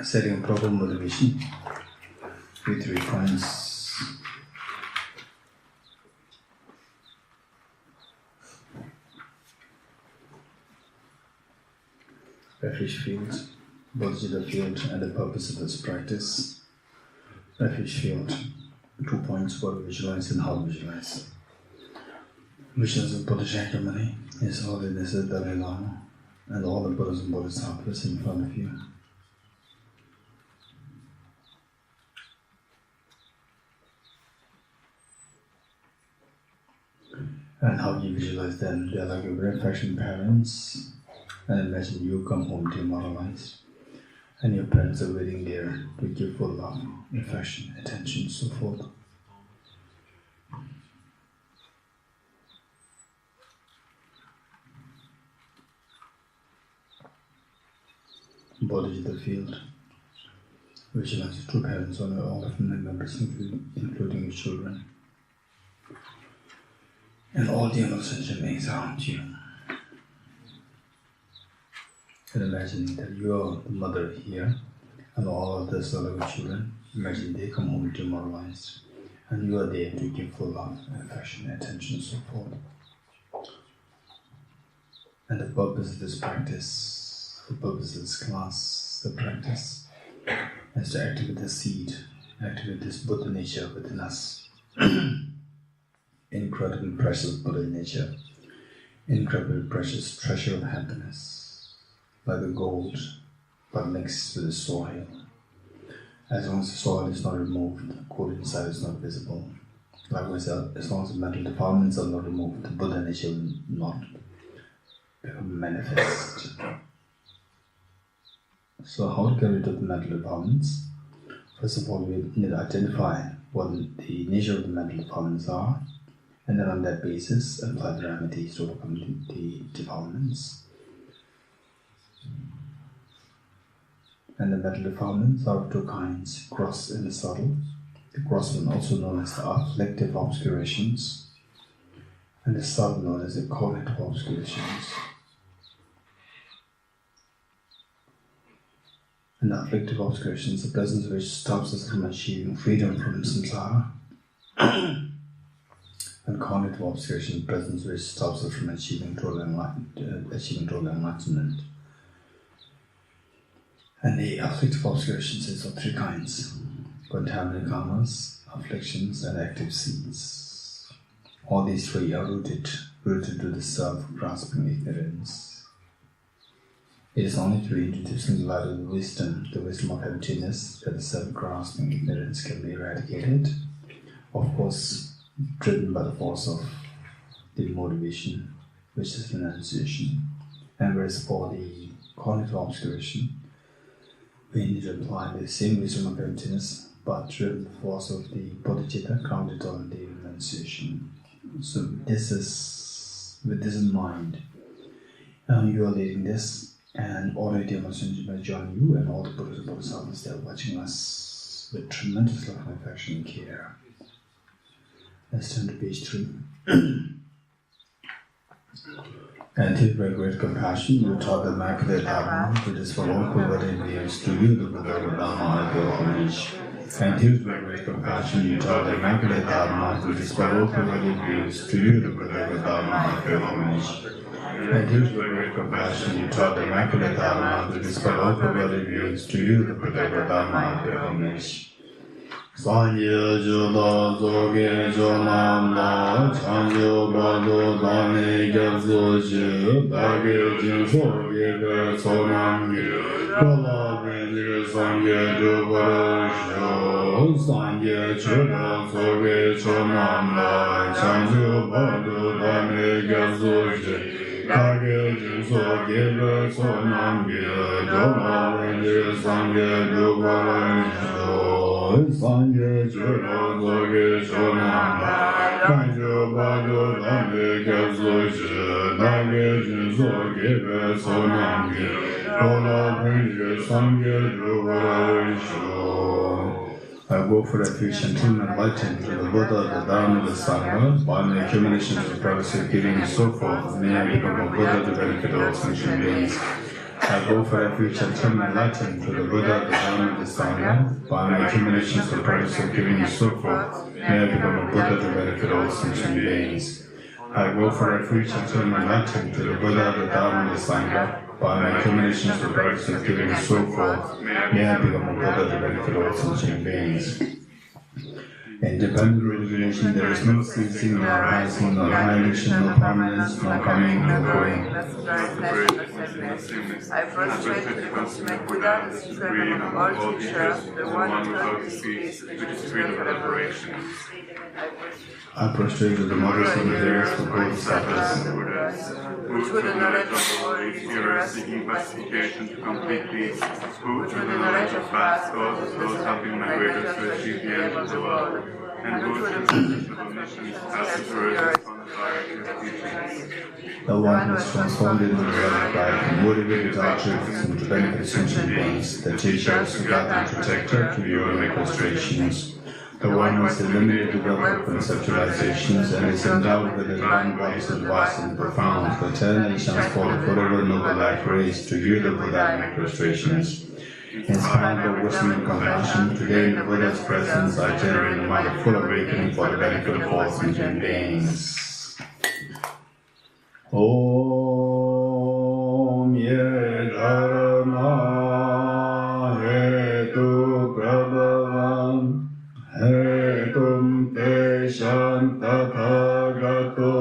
setting proper motivation with 3 points. Refuge field, Bodhicitta field, and the purpose of this practice. Refuge field, 2 points for visualize and how to visualize. Visions of Buddha Shakyamuni, His Holiness the Dalai Lama, and all the Buddhas and Bodhisattvas in front of you. And how you visualize them, they're like your very affectionate parents. And imagine you come home demoralized, and your parents are waiting there to give full love, affection, attention, so forth. Bodhicitta field. Visualize your true parents or all the family members, including your children, and all the innocent beings around you. And imagine that you are the mother here, and all of the other children. Imagine they come home demoralized, and you are there to give full love, affection, attention, so forth. And the purpose of this practice, the purpose of this class, the practice, is to activate the seed, activate this Buddha nature within us. Incredibly precious Buddha nature, incredibly precious treasure of happiness. Like the gold, but mixed with the soil. As long as the soil is not removed, the gold inside is not visible. Likewise, as long as the mental defilements are not removed, the Buddha nature will not become manifest. So how to get rid of the mental defilements? First of all, we need to identify what the nature of the mental defilements are, and then on that basis, apply the remedies to overcome the defilements. And the mental defilements are of 2 kinds, gross and subtle. The gross one also known as the afflictive obscurations, and the subtle known as the cognitive obscurations. And the afflictive obscurations, the presence of which stops us from achieving freedom from samsara. And cognitive obscuration, the presence of which stops us from achieving total enlightenment. And the afflictive obscurations is of 3 kinds: contaminated karmas, afflictions, and active seeds. All these 3 are rooted to the self-grasping ignorance. It is only through introducing the light of the wisdom of emptiness, that the self-grasping ignorance can be eradicated. Of course, driven by the force of the motivation, which is renunciation. And whereas for the cognitive obscuration, we need to apply the same wisdom of emptiness, but driven by the force of the bodhicitta, grounded on the renunciation. So with this in mind, you are leading this, and all the demonstrations may join you, and all the Buddhas and Bodhisattvas, they are watching us with tremendous love and affection and care. Let's turn to page 3. And with very great compassion, you taught the Immaculate Dharma, which is for all perverted beings, to you the Buddha Dharma and pilgrimage. And with very great compassion, you taught the Immaculate Dharma, which is for all perverted beings, to you the Buddha Dharma and pilgrimage. And with very great compassion, you taught the Immaculate Dharma, which is for all perverted beings, to you the Buddha Dharma and pilgrimage. Sanye Joda Zoge Jonamla Chanjo Bado Dane Gyabzoji Dage Jinso Yega Sonamgi Kala Benjir Sangye Jubarasho Sanye Joda Zoge Jonamla Chanjo Bado Dane Gyabzoji Dage Jinso Yega Sonamgi Kala Benjir Sangye Jubarasho Sanje Chura Zoge Chonamba Kanjo Bado Dame Gyabzoji Dage Jinso Gebe Sonamgi Kola Benjir Sangye Jubarasho. I go for refuge until enlightened through the Buddha, the Dharma, the Sangha, by the accumulations of privacy, giving and so forth. May I become a Buddha to benefit all sentient beings. I go for refuge and turn my Latin to the Buddha, the Dharma, the Sangha. By my accumulations of practice of giving and so forth, may I become a Buddha to benefit all sentient beings. I go for refuge and turn my Latin to the Buddha, the Dharma, the Sangha. By my accumulations of practice of giving and so forth, may I become a Buddha to benefit all sentient beings. Independent origination, there is no ceasing, nor rising, nor annihilation, no permanence, no coming, no going. I prostrate to the consummate Buddha, the supreme of all teachers, the one who taught this peace, which is spirit of liberation. I prostrate to the mothers of the dearest of Bodhicittas, who through the knowledge of the world is here seeking pacification to complete peace, who through the knowledge of past causes those helping migrators to achieve the end of the world, and who through the practice of omniscience has superior on the variety of teachings. The one who is transformed into the world of life, motivated altruism to benefit sentient beings, the teacher is the God and protector to your orchestrations. The one who has eliminated the wealth of conceptualizations and is endowed with the divine bodies of vast and profound, the 10 nations fall forever noble life raised to you the Buddha and orchestrations. Inspired by wisdom and compassion, today in the Buddha's presence I generate a mind of full awakening for the benefit of all sentient beings. Om Ye Dharma Hetu Prabhavam Hetum Te Shantathagato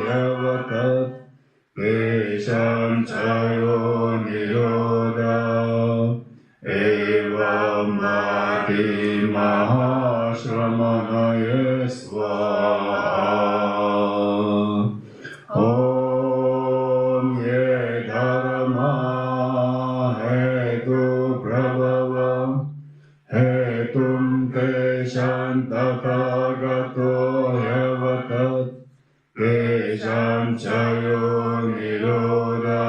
Yavatat Keshan Chayo Niroda Evam Bhati Mahashramanaya Svaha. Om Ye Dharma Hetu Prabhavam Hetum Te Shantathagato Yavatat Keshan Chayo Niroda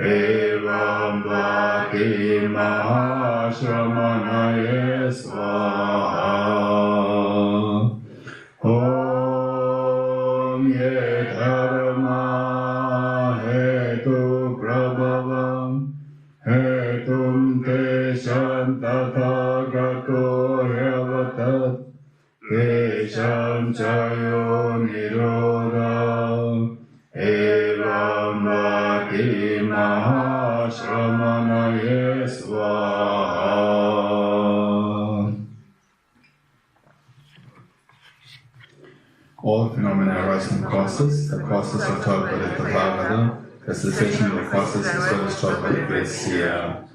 Evam Bhati Mahashramanaya Svaha. Om Ye Dharma Hetu Prabhavam Hetum Te Shantathagato Yavatat Keshan Chayo Niroda Evam Bhati Mahashramanaya Svaha. All phenomena arise from causes. The causes are taught by the Tathagata. The cessation of the causes is what is taught by the great seer.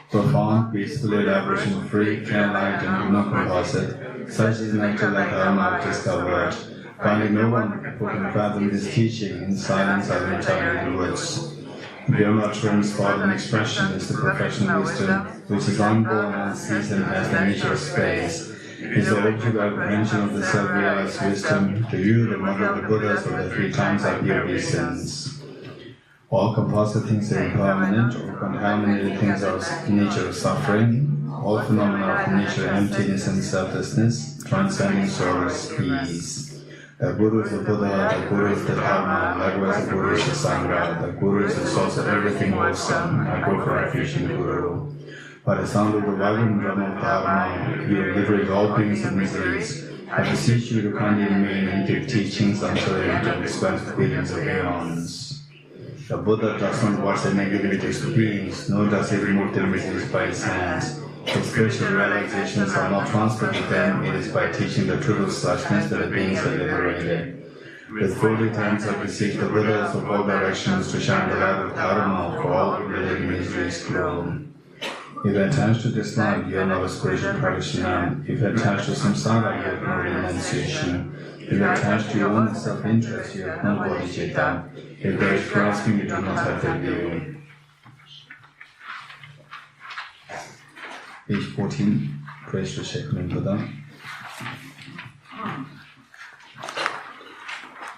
Profound, peaceful, elaboration-free, care-light, and human-composite, such is nature like Dharma I've discovered. Finding no one who can fathom this teaching, in silence I will return inwards. Beyond utterance, thought, and expression is the perfection of wisdom, which is unborn and unseasoned as the nature of space. Is the object of apprehension of the self-realized wisdom, to you, the mother of the Buddhas of the 3 times ideal obeisance. All composite things are impermanent, or contaminated things are of nature of suffering. All phenomena are of nature of emptiness and selflessness, transcending sorrow's peace. The Guru is the Buddha, the Guru is the Dharma, likewise the Guru is the Sangha. The Guru is the source of everything wholesome. I go for refuge in the Guru. By the sound of the vibrant drum of Dharma, you will liberate all beings of miseries. I beseech you to kindly remain and give teachings until they enter the sweat of billions of aeons. The Buddha does not watch the negativity of beings, nor does he remove their miseries by his hands. His spiritual realizations are not transferred to them, it is by teaching the truth of suchness that the beings are liberated. With 40 times I beseech the Buddhas of all directions to shine the light of Dharma for all who related miseries gloom. If attached to this life, you are not a spiritual practitioner. If attached to samsara, you have no renunciation. If attached to your own self-interest, you have no bodhicitta. If there is grasping, you do not have the view. Page 14, praise to Shakyamuni Buddha.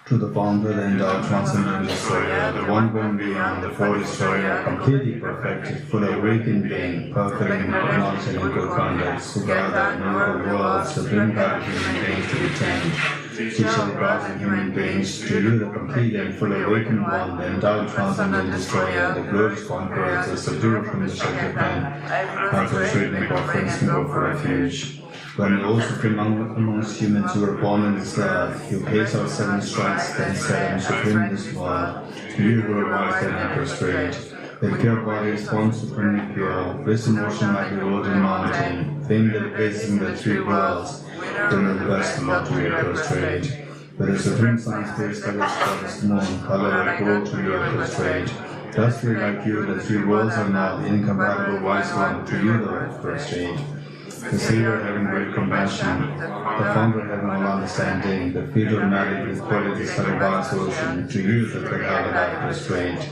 To the founder, the endowed, transcendental destroyer, the one born beyond, the four destroyer, completely perfected, full awakened being, perfect in knowledge and good conduct, Sugata, in all the world, supreme God of human beings to be tamed. teacher, gods and human beings, to you the complete and full awakened one, the endowed transcendent destroyer, the glorious conqueror, the subduer from the shelter plan, and the straightening offerings can go for refuge. When you also supreme amongst humans, you were born in this earth, you paid our 7 strikes, then set them supreme in this world. You were wise and prostrate. The pure body is born supremely pure, wisdom motion like the golden mountain, fame that blazes in the 3 worlds, then the best Lord to be prostrate. With the supreme science based colors for the moon, color of gold to be prostrate. Thus we like you, the 3 worlds are not incompatible wise one, to you the prostrate. The Savior having great compassion, the Founder having all understanding, the field of magic with qualities of a vast ocean, to you the Tathagata prostrate.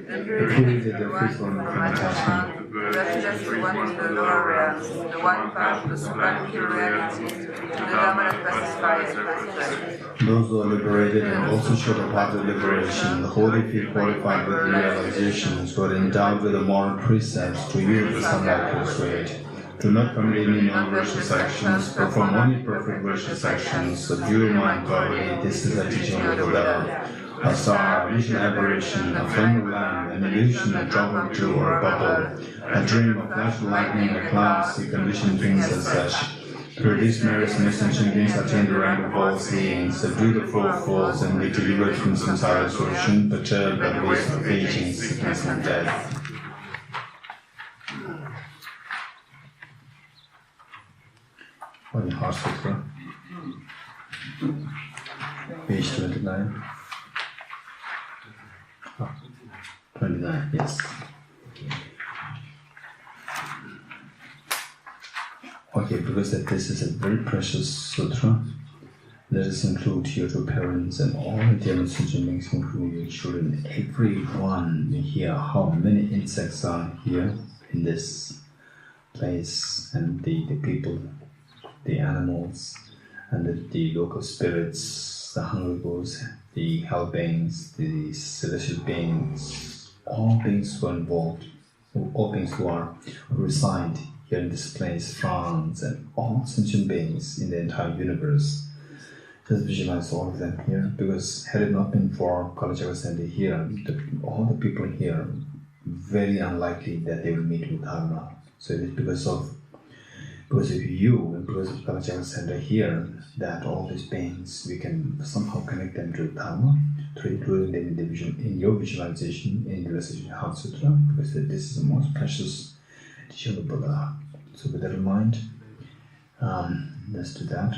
The truly the faithful from attachment. The just one in the lower realms, the one path to sublime pure reality, to the Dhamma that pacifies everything. Those who are liberated and also show the path of liberation, the holy few qualified with realizations, who are endowed with the moral precepts, to you the sunlight prostrate. Do not commit any non-virtuous actions, perform only perfect virtuous actions, subdue your mind poverty, this is the teaching of the Buddha. A star, a vision aberration, a flame of lamp, an illusion, a drop of dew or a bubble, a dream, a flash of lightning, a cloud, see conditioned things as such. Through these merits, and sentient beings attain the rank of all seeing, subdue the 4 falls, and be delivered from samsara's ocean, perturbed by the waste of aging, sickness, and death. On the Heart Sutra, page 29. 29, yes. Okay, because this is a very precious sutra, let us include your 2 parents and all the dear sentient beings, including your children, everyone here, how many insects are here in this place, and the people, the animals, and the local spirits, the hungry ghosts, the hell beings, the celestial beings, all beings who are involved, all beings who reside here in this place, France, and all sentient beings in the entire universe. Just visualize all of them here, because had it not been for Kalachakra Center here, all the people here, very unlikely that they will meet with Dharma. So it is because of you and because of Kalachakra Center here that all these beings, we can somehow connect them to Dharma, through including them in the vision, in your visualization, in the recitation of Heart Sutra, because this is the most precious teaching of the Buddha. So with that in mind, let's do that.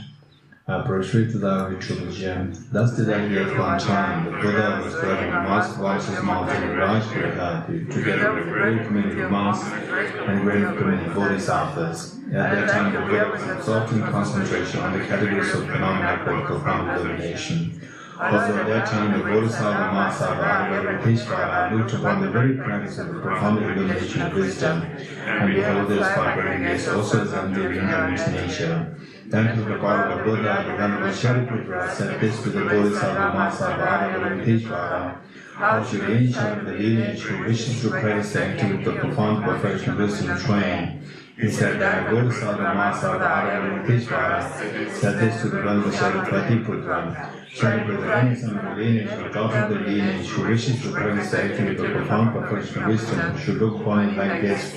Prostrate to the ritual gem. Thus did I hear one time, the Buddha was driving a most wisest mountain in Rajgriha, together with a great community of monks and a great community of Bodhisattas. At that time, the Buddha was absorbed in concentration on the categories of phenomena called profound illumination. Also at that time, the Bodhisattva Mahasava and Bodhicittas looked upon the very practice of the profound illumination of wisdom, and beheld this vibrating is also as unreal inherent nature. Then to the God of the Buddha, the Venerable Shariputra said this to the Bodhisattva Mahasava and Bodhicittas: how should any child of the lineage who wishes to practice the activity of profound perfection of wisdom train? He said that Bodhisattva Mahasava and Bodhicittas said this to the Venerable Shariputra: Shariputra, any son of the lineage or daughter of the lineage who wishes to practice the activity of profound perfection of wisdom should look upon it like this,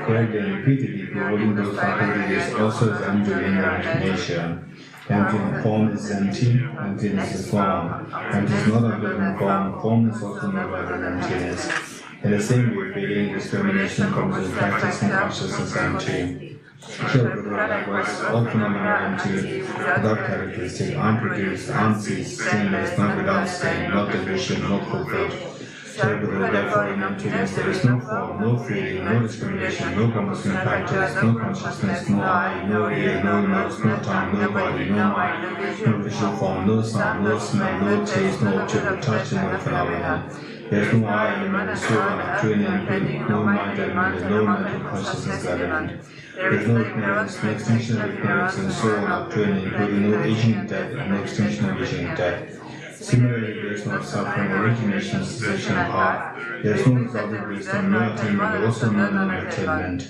correctly and repeatedly, beholding those faculties also as empty inherent nature. Empty in form is empty, emptiness is form. Empty is not other than form, form is also not other than emptiness. In the same way, feeling, discrimination comes with practice and consciousness empty. Shariputra, likewise, all phenomena are empty, without characteristic, unproduced, unceased, stainless, not without stain, not delusion, not fulfilled. Shariputra, therefore, in emptiness there is no form, no feeling, no discrimination, no composing practice, no consciousness, no eye, no ear, no nose, no tongue, no body, no mind, no visual form, no sound, no smell, no taste, no object of touch, and no phenomena. There is no eye element, no soul element, no mind element, no mental consciousness element. There is no ignorance, no extinction of ignorance and soul nocturne, including no aging and death and no extinction of aging and death. Similarly, there is no suffering, origination, cessation of heart. There is no result of wisdom, no attainment, also no non-attainment.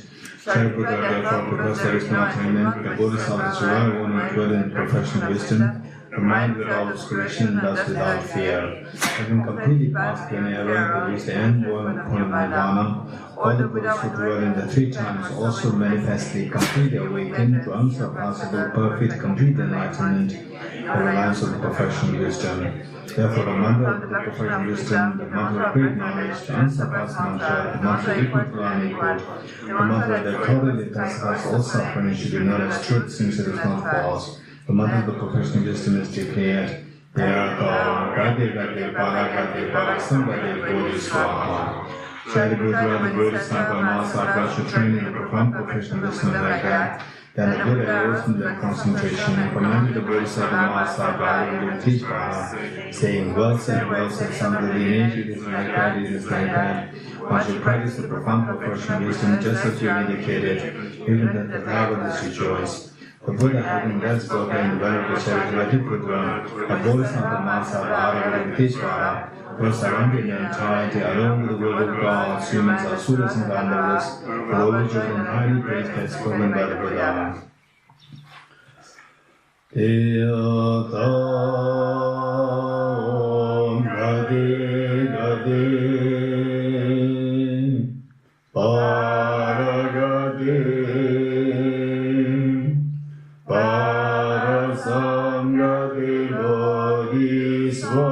Shariputra, therefore, because there is no attainment, the Bodhisattvas rely only dwell in perfection of wisdom, the mind without obscuration, thus without fear. Having completely passed the error, they reach the end point of Nirvana. All the Buddhas who dwell in the three times also manifestly completely awakened to unsurpassable, perfect, complete enlightenment in the lives of the perfection wisdom. Therefore, the mantra of the perfection wisdom, the mantra of great knowledge, the unsurpassed mantra, the mantra equal to unequal, the mantra that totally pacifies all suffering should be known as truth since it is not false. The mantra of the perfection wisdom is declared. Shall the Buddha, the Bodhisattva, Mahasattvas should train in the profound perfection wisdom like that. Then the Buddha arose from their concentration and commanded the Bodhisattva Mahasattvas to teach Bala, saying, well said, son of the lineage, it is like that, it is like that. One should practice the profound perfection wisdom just as you indicated, even that the Tathagatas rejoice. The Buddha, having thus spoken in the venerable Sarasvati Pudra, a Bodhisattva Mahasattvas to teach Bala, was surrounded in entirety along with the word of God, humans, asuras, and gandharvas, for the which was entirely praised as spoken by the Buddha. Om Gade Gade Paragade Parasamgade Bodhiswa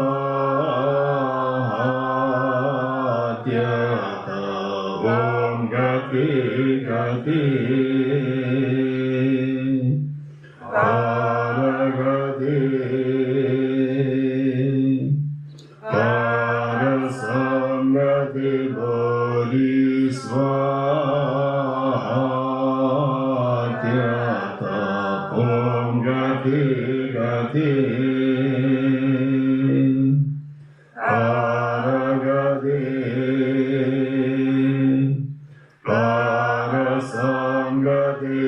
Om Gati Gati Paragati Parasamgati Bodhisvatyata Om Gati Gati Paragati Parasamgati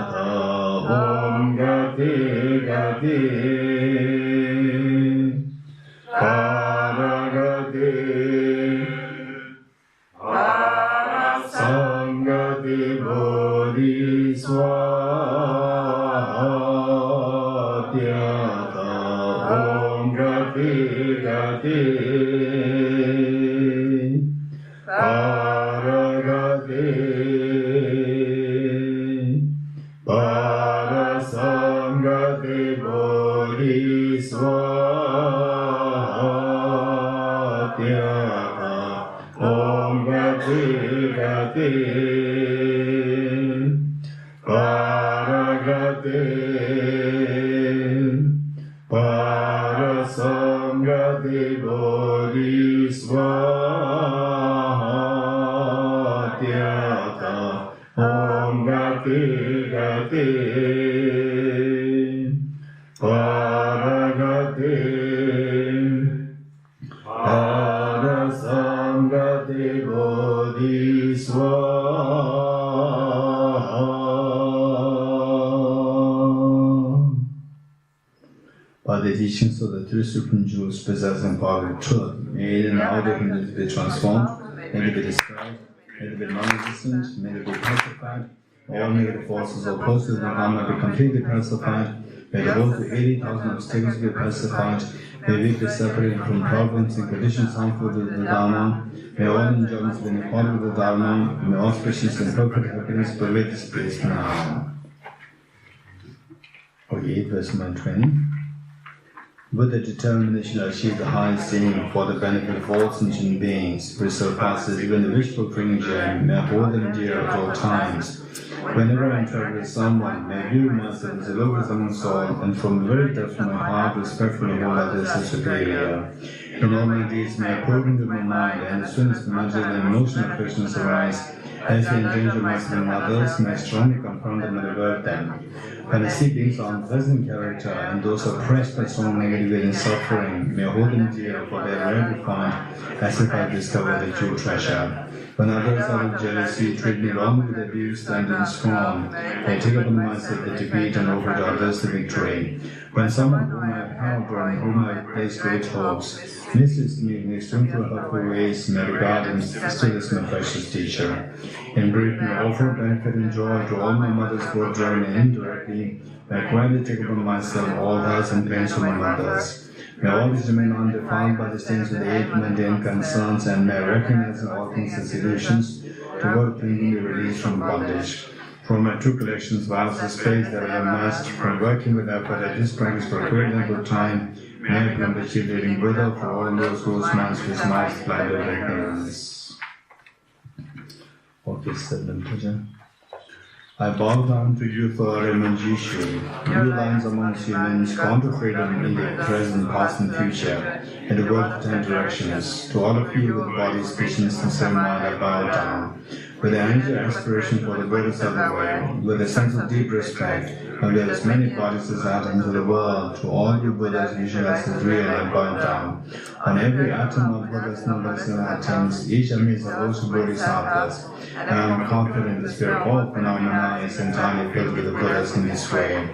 Bodhisvatyata Om Gati Gati Paragati Parasamgati Bodhisvatyata Om Gati Gati Paragati Parasamgati Bodhisvatyata Om Gati Gati Paragati Parasamgati Bodhisvatyata Om Gati Gati Paragati Parasamgati Bodhisvatyata. By the teachings of the three supreme jewels possessing power of truth, made and out of him to be transformed, may it be destroyed, may it be non-existent, may it be pacified, all negative forces opposed to the Dharma be completely pacified, may the road to 80,000 obstacles be pacified, may we be separated from problems and conditions harmful to the Dharma, may all enjoyments be in accordance with the Dharma, may auspicious and perfect happiness pervade this place now. Okay, verse 120. With the determination to achieve the highest aim for the benefit of all sentient beings, which surpasses even the wishful drinking, may hold them dear at all times. Whenever I interact with someone, may I view myself as a local someone's soul, and from the very depths of my heart, respectfully hold others as superior. In all my deeds, may I probe into my mind, and as soon as the mental and emotional affections arise, as I endanger myself and others, may I strongly confront them and avert them. When I see beings of unpleasant character and those oppressed by strong negativity and suffering, may I hold them dear, for they are rare to find, as if I discovered the true treasure. When others out of jealousy treat me wrong with abuse and in scorn, I take upon myself the defeat and offer to others the victory. When someone whom I have helped or in whom I have placed great hopes misses me in extremely hurtful ways, may regard him still as my precious teacher. In brief, may I offer benefit and joy to all my mothers, both directly and indirectly. May I quietly take upon myself all hurts and pains from my mothers. May I always remain undefiled by the stains of the eight mundane concerns, and may I recognize in all things as illusions, to work bringing me release from bondage. From my true collections, vast the space that I amassed, from working with effort at this practice for a great length of time, may I become the chief leading Buddha for all those whose minds with minds blinded with ignorance. Okay, said Rinpoche. I bow down to you, Father Manjishu. You lines amongst humans, gone to freedom in the present, past, and future, in the world of 10 directions. To all of you with body, speech, and sincere mind, I bow down. With the energy aspiration for the Bodhisattva way, with a sense of deep respect, and with as many bodies as atoms of the world, to all you Buddhas visualized as real, I bow down. On every atom of Buddha's numbers and atoms, each of me is a host of Bodhisattvas, and I am confident the spirit of all phenomena is entirely filled with the Buddhas in this way.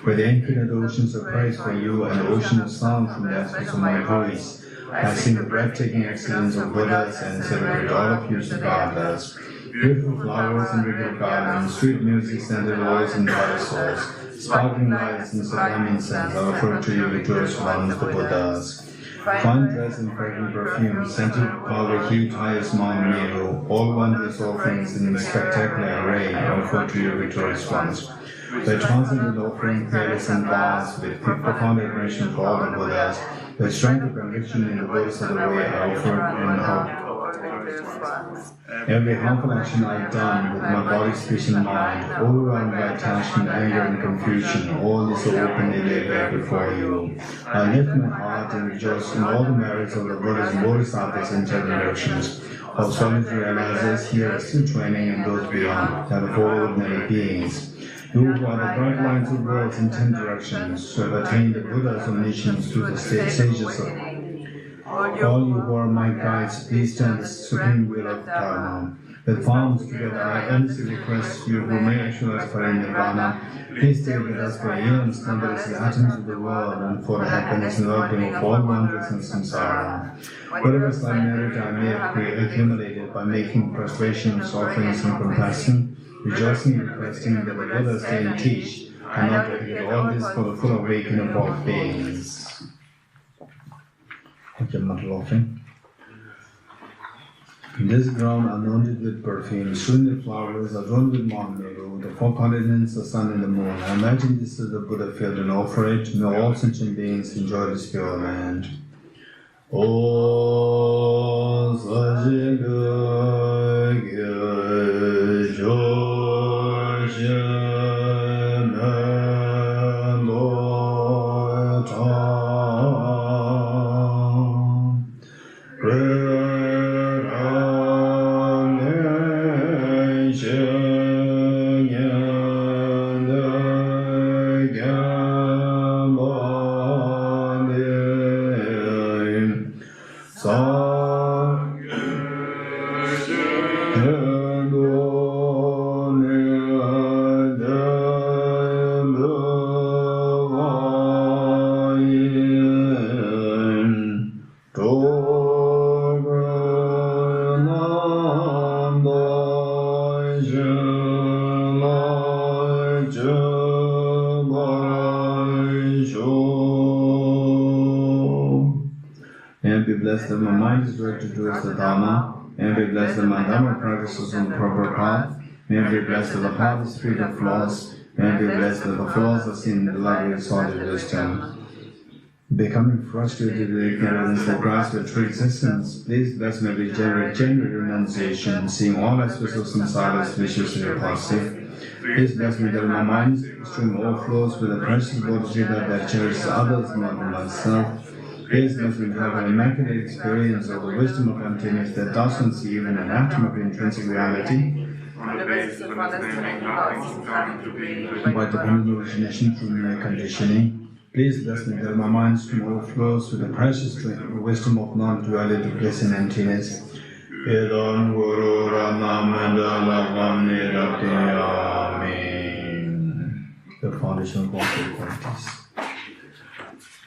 With the infinite oceans of praise for you and the ocean of sound from the aspects of my voice, I sing the breathtaking excellence of Buddhas and celebrate all of you regardless. Beautiful flowers and regal gardens, sweet music, scented oils and parasols, sparkling lights and sublime incense are offered to you victorious ones, the Buddhas. Fine dress and fragrant perfume, scented powder heaped highest Mount Meru, all wondrous offerings in spectacular array are offered to you victorious ones. The transcendent offering, prayers and vows, with profound admiration for all the Buddhas, the strength of conviction in the Buddhas of the way are offered in hope. Every harmful action I have done with my body, speech, and mind, overrun by attachment, anger, and confusion, all is so openly laid bare before you. I lift my heart and rejoice in all the merits of the Buddhas and Bodhisattvas in 10 directions, of solitary realizers here still training and those beyond, and of all ordinary beings. You who are the bright lines of worlds in 10 directions, who have attained the Buddha's omniscience through the sages of all you who are my guides, please turn the supreme will of Dharma. With palms together, I earnestly request you who may actualize Parinirvana, please stay with us for eons, numbers the atoms of the world, and for the happiness and well-being of all wonders in samsara. Whatever slight merit I may have accumulated by making prostrations, offerings, and compassion, rejoicing and requesting that the Buddha stay and teach, and not dedicate all this for the full awakening of all beings. Okay, offering. This ground anointed with perfume, strewn with flowers, adorned with Mount Meru, the 4 continents, the sun and the moon. I imagine this is the Buddha field and offer it. May all sentient beings enjoy this pure land. O Sajiga Gyeshe That my mind is directed towards the Dharma, and be blessed that my Dharma practices on the proper path, may be blessed that the path is free of flaws, may be blessed that the flaws are seen in the light of solid wisdom. Becoming frustrated with ignorance that grasps the true existence, please bless me with genuine renunciation, seeing all aspects of samsara as vicious and repulsive. Please bless me that my mind's stream overflows with the precious bodhicitta that cherishes others more than myself. Please let me have an immaculate experience of the wisdom of emptiness that doesn't see even an atom of intrinsic reality. On the basis of understanding how things come to be, by dependent origination through mere conditioning. Please bless me that my mind stream overflows with the precious wisdom of non-duality, bliss and emptiness. Vedam Guru Ramamandala Amen. The foundation of all good qualities.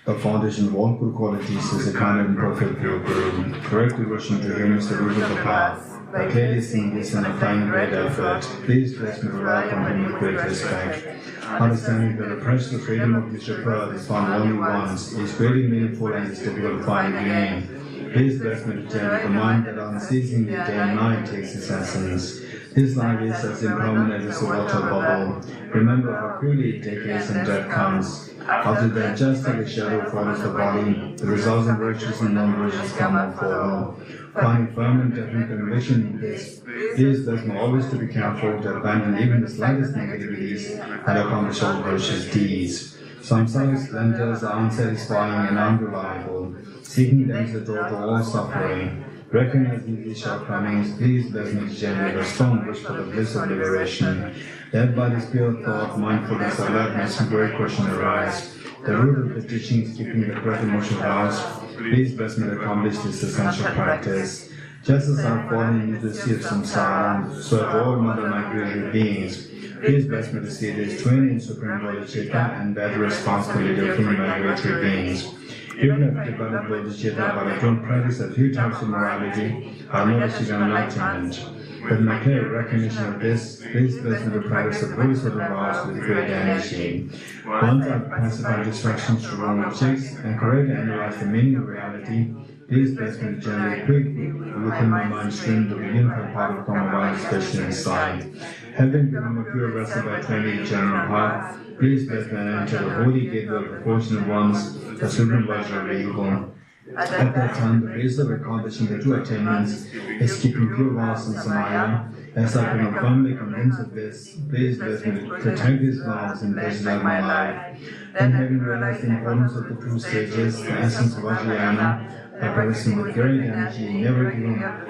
The foundation of all good qualities is a kind and perfect pure Guru. Correct devotion to him is the root of the path. By clearly seeing this and applying great effort, please bless me to rely upon him with great respect. Understanding that the precious freedom of this path is found only once, is greatly meaningful and is difficult to find again. Please bless me to tend the mind that unceasingly day and night takes its essence. This life is as impermanent as a water bubble. Remember how quickly it decays and death comes. After that, just like a shadow follows the body, the results of virtues and non-virtues come and follow. Finding firm and definite conviction in this, please bless me always to be careful to abandon even the slightest negativities and accomplish all virtuous deeds. Samsaric splendors are unsatisfying and unreliable. Seeking them is the door to all suffering. Recognizing these shortcomings, please bless me to generate a strong wish for the bliss of liberation. Led by the spirit of thought, mindfulness, alertness, and great question arise. The root of the teaching is keeping the breath in motion house. Please bless me to accomplish this essential practice. Just as I have fallen into the sea of samsara, so have all mother migrated beings. Please bless me to see this twin in Supreme Bodhicitta and bear the responsibility of human migratory beings. Even if I develop Bodhicitta, but I don't practice a few times of morality, I'll never see enlightenment. With my clear recognition of this, please bless me to practice the Bodhisattva vows with great energy. Once I've pacified distractions to wrong objects and correctly analyze the meaning of reality, please bless me to generate quickly within my mind stream the unified part of Kamavana, especially inside. Having become a pure vessel by training the general path, please bless me to enter the holy gateway of the fortunate ones, the supreme version of evil. At that time, the base of accomplishing the two attainments is keeping pure vows and samaya. As I become firmly convinced of this, please bless me to protect these vows in this life of my life. Then, having realized the importance of the two stages, the essence of Vajrayana, by practicing with great energy, never giving up,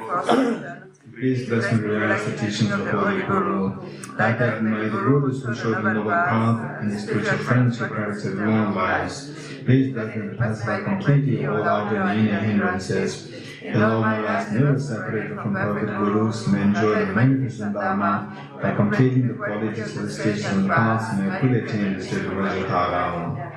please bless me to realize the teachings of the Holy Guru. Like that, may the Gurus who showed the noble path and his spiritual friends who practice their long lives, please bless me to pacify completely all outer and inner hindrances. Allow my life never separated from perfect Gurus, may enjoy the magnificent Dharma by completing the qualities of the stages and paths, may fully attain the state of Vajrayana.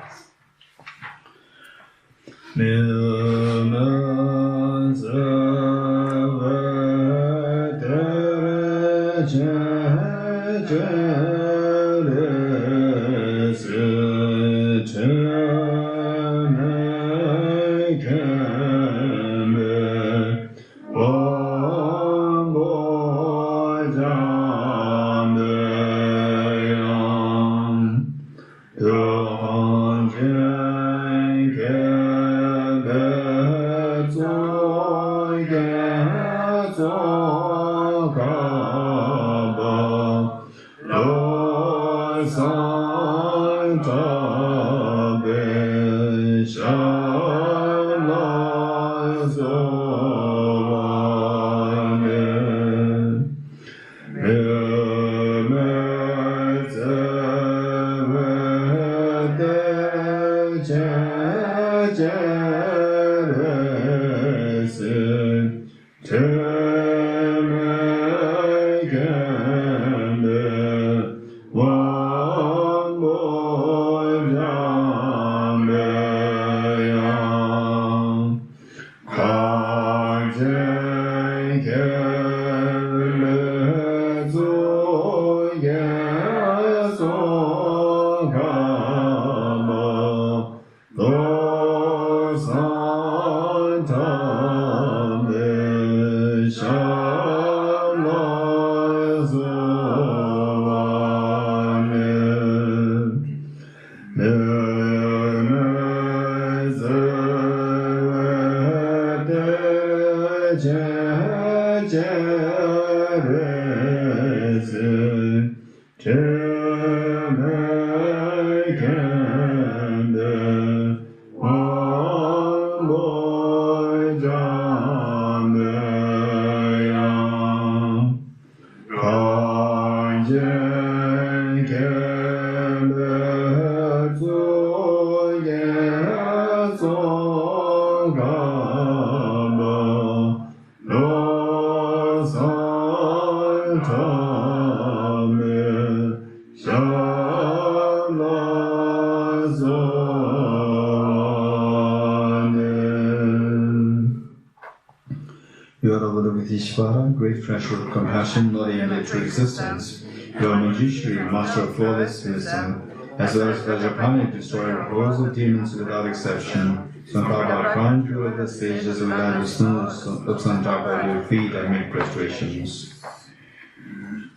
Bodhicittas, great treasure of compassion, not limited to existence. You are Manjushri, master of flawless wisdom, as well as Vajrapani, destroyer of hordes of demons without exception. Santapa, crown jewel of the sages without the snows of Santapa, your feet I make prostrations.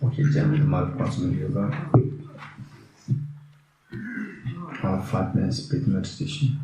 Okay, gently, the mother constantly yoga. Our flatness, breath meditation.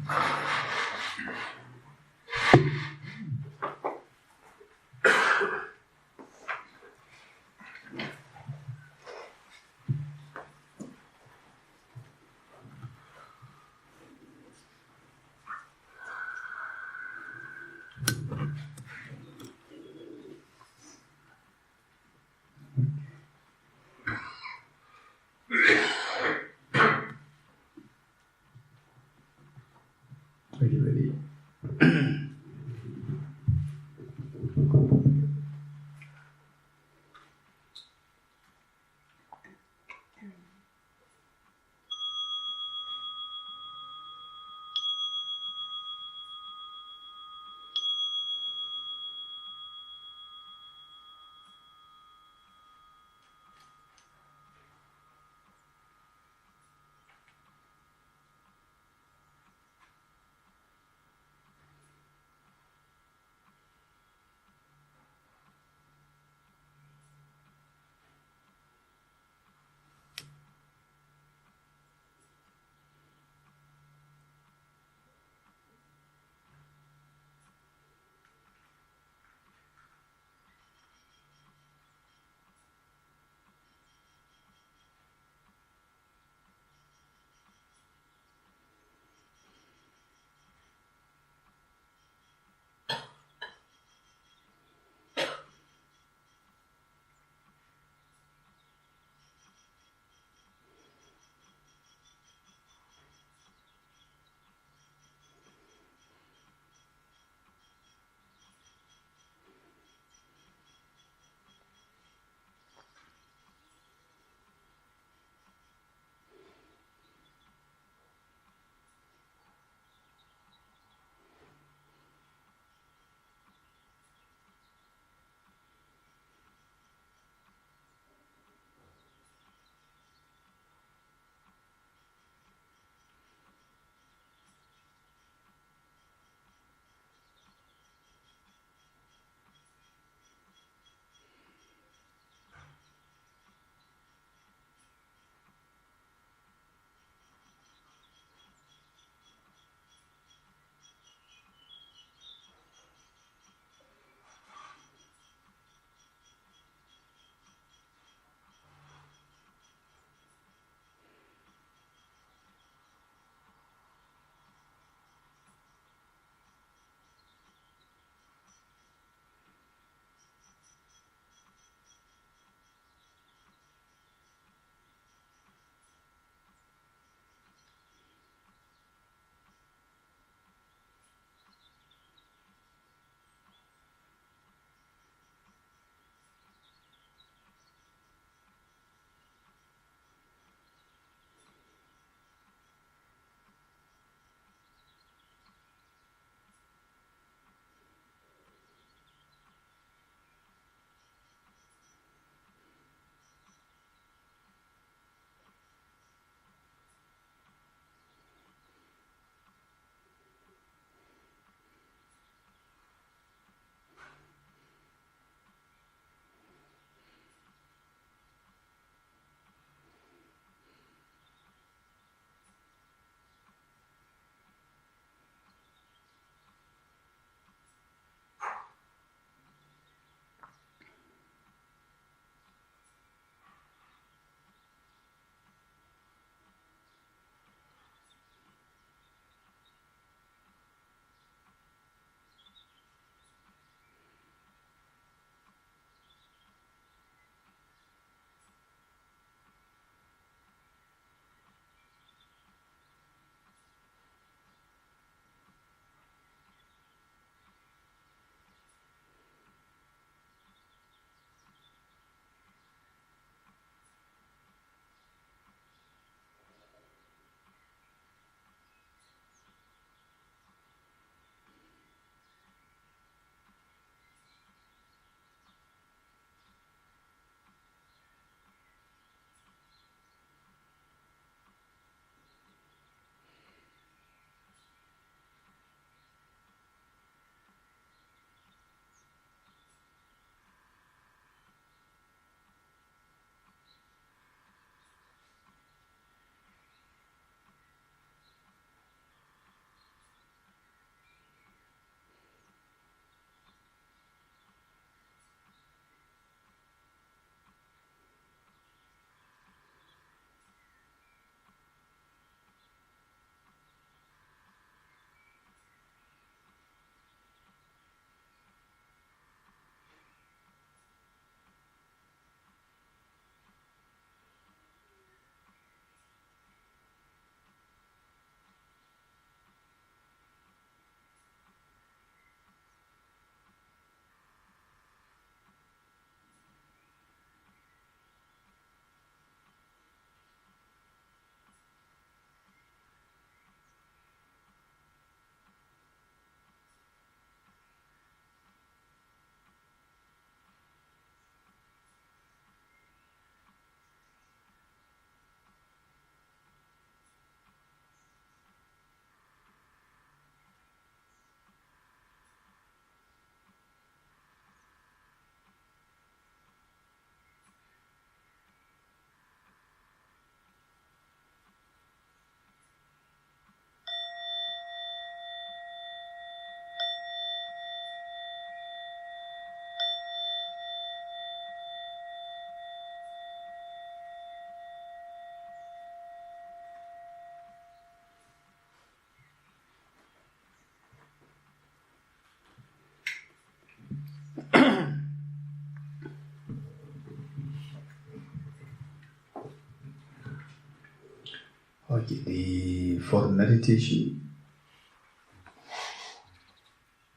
Okay, for the meditation,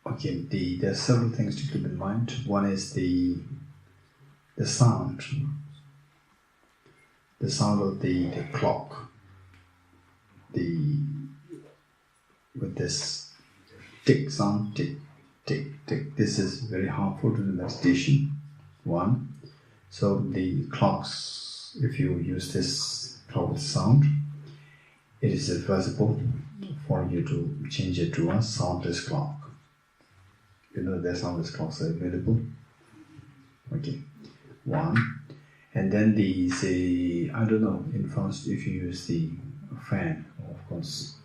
there are several things to keep in mind. One is the sound of the clock, with this tick sound, tick, tick, tick. This is very harmful to the meditation. One. So the clocks, if you use this clock with sound, it is advisable for you to change it to a soundless clock. You know that soundless clocks are available. Okay, one. And then I don't know, in France, if you use the fan, of course.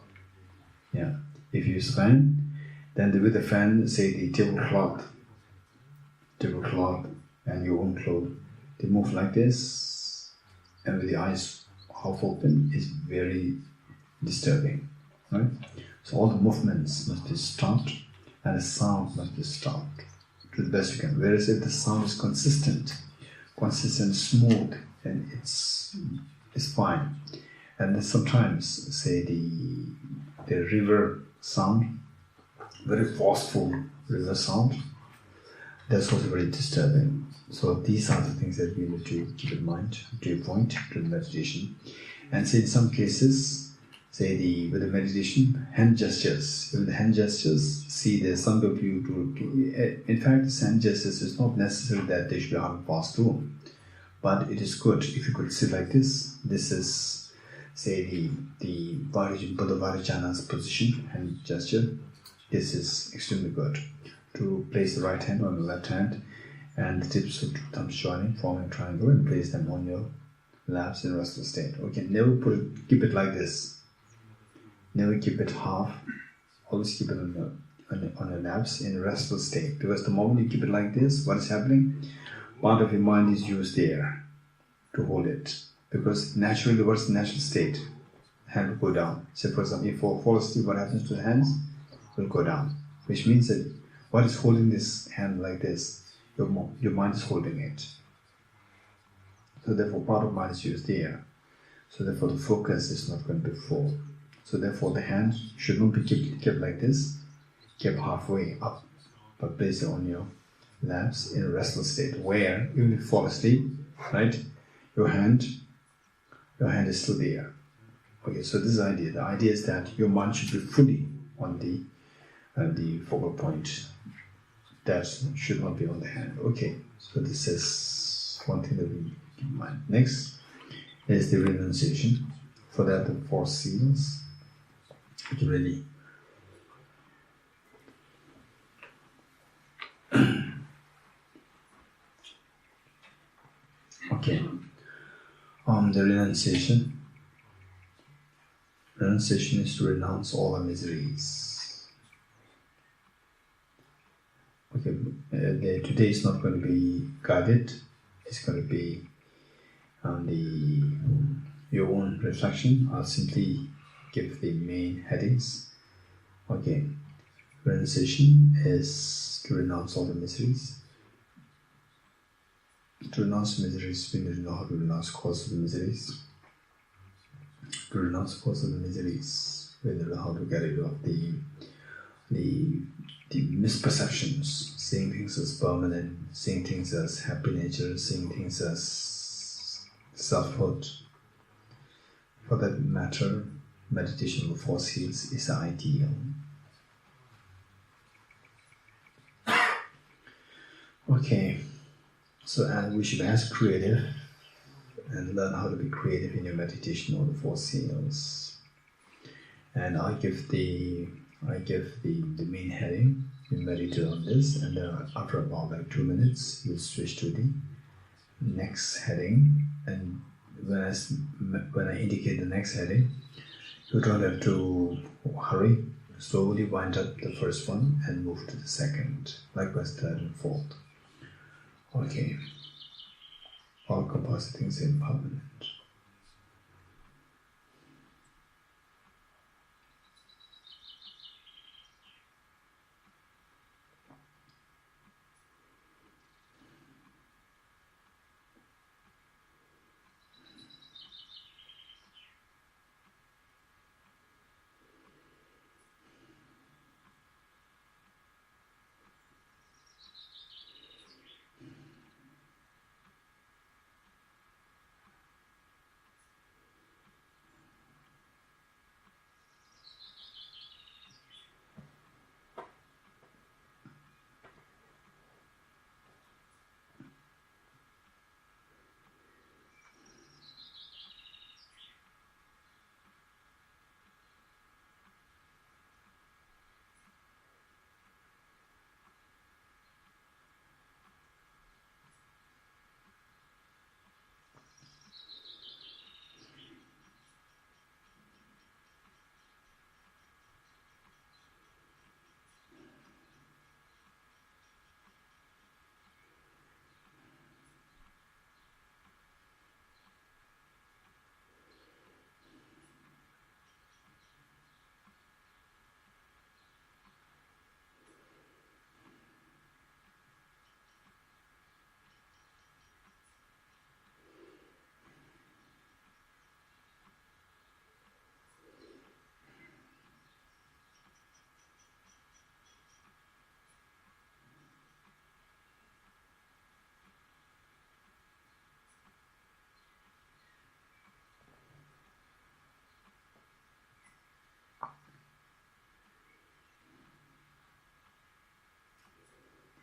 Yeah, if you use fan, then with the fan, say the tablecloth, and your own clothes, they move like this, and with the eyes half open is very disturbing, right? So all the movements must be stopped, and the sound must be stopped to the best you can. Whereas if the sound is consistent, smooth, and it's fine. And then sometimes, say the river sound, very forceful river sound, that's also very disturbing. So these are the things that we need to keep in mind to point to the meditation. And say in some cases, with the meditation, hand gestures. With the hand gestures, see there's some of you do. In fact, the hand gestures is not necessary that they should be hard and fast too. But it is good if you could sit like this. This is, say, the Buddha Vajrayana's position, hand gesture. This is extremely good. To place the right hand on the left hand and the tips of thumbs joining, forming a triangle, and place them on your laps in restful state. Okay, never keep it like this. Never keep it half. Always keep it on your laps in restful state. Because the moment you keep it like this, what is happening? Part of your mind is used there to hold it. Because naturally, what's the natural state? Hand will go down. So for example, if you fall asleep, what happens to the hands? Will go down. Which means that what is holding this hand like this? Your mind is holding it. So therefore, part of mind is used there. So therefore, the focus is not going to be full. So therefore, the hand should not be kept like this, kept halfway up, but place it on your laps in a restful state, where even if you fall asleep, right, your hand is still there. Okay, so this is the idea. The idea is that your mind should be fully on the focal point. That should not be on the hand. Okay, so this is one thing that we keep in mind. Next is the renunciation. For that, the 4 seals. Get ready. Okay. The renunciation. Renunciation is to renounce all our miseries. Okay, today is not going to be guided. It's going to be your own reflection. I'll simply give the main headings. Okay, renunciation is to renounce all the miseries. To renounce miseries, we need to know how to renounce cause of the miseries. To renounce cause of the miseries, we need to know how to get rid of the misperceptions, seeing things as permanent, seeing things as happy nature, seeing things as selfhood. For that matter, meditation of the 4 seals is the ideal. Okay, so and we should be as creative and learn how to be creative in your meditation of the 4 seals. And I give the main heading. You meditate on this, and then after about 2 minutes, you'll switch to the next heading. And when I indicate the next heading, you don't have to hurry. Slowly wind up the first one and move to the second. Likewise, third and fourth. Okay. All composite things are impermanent.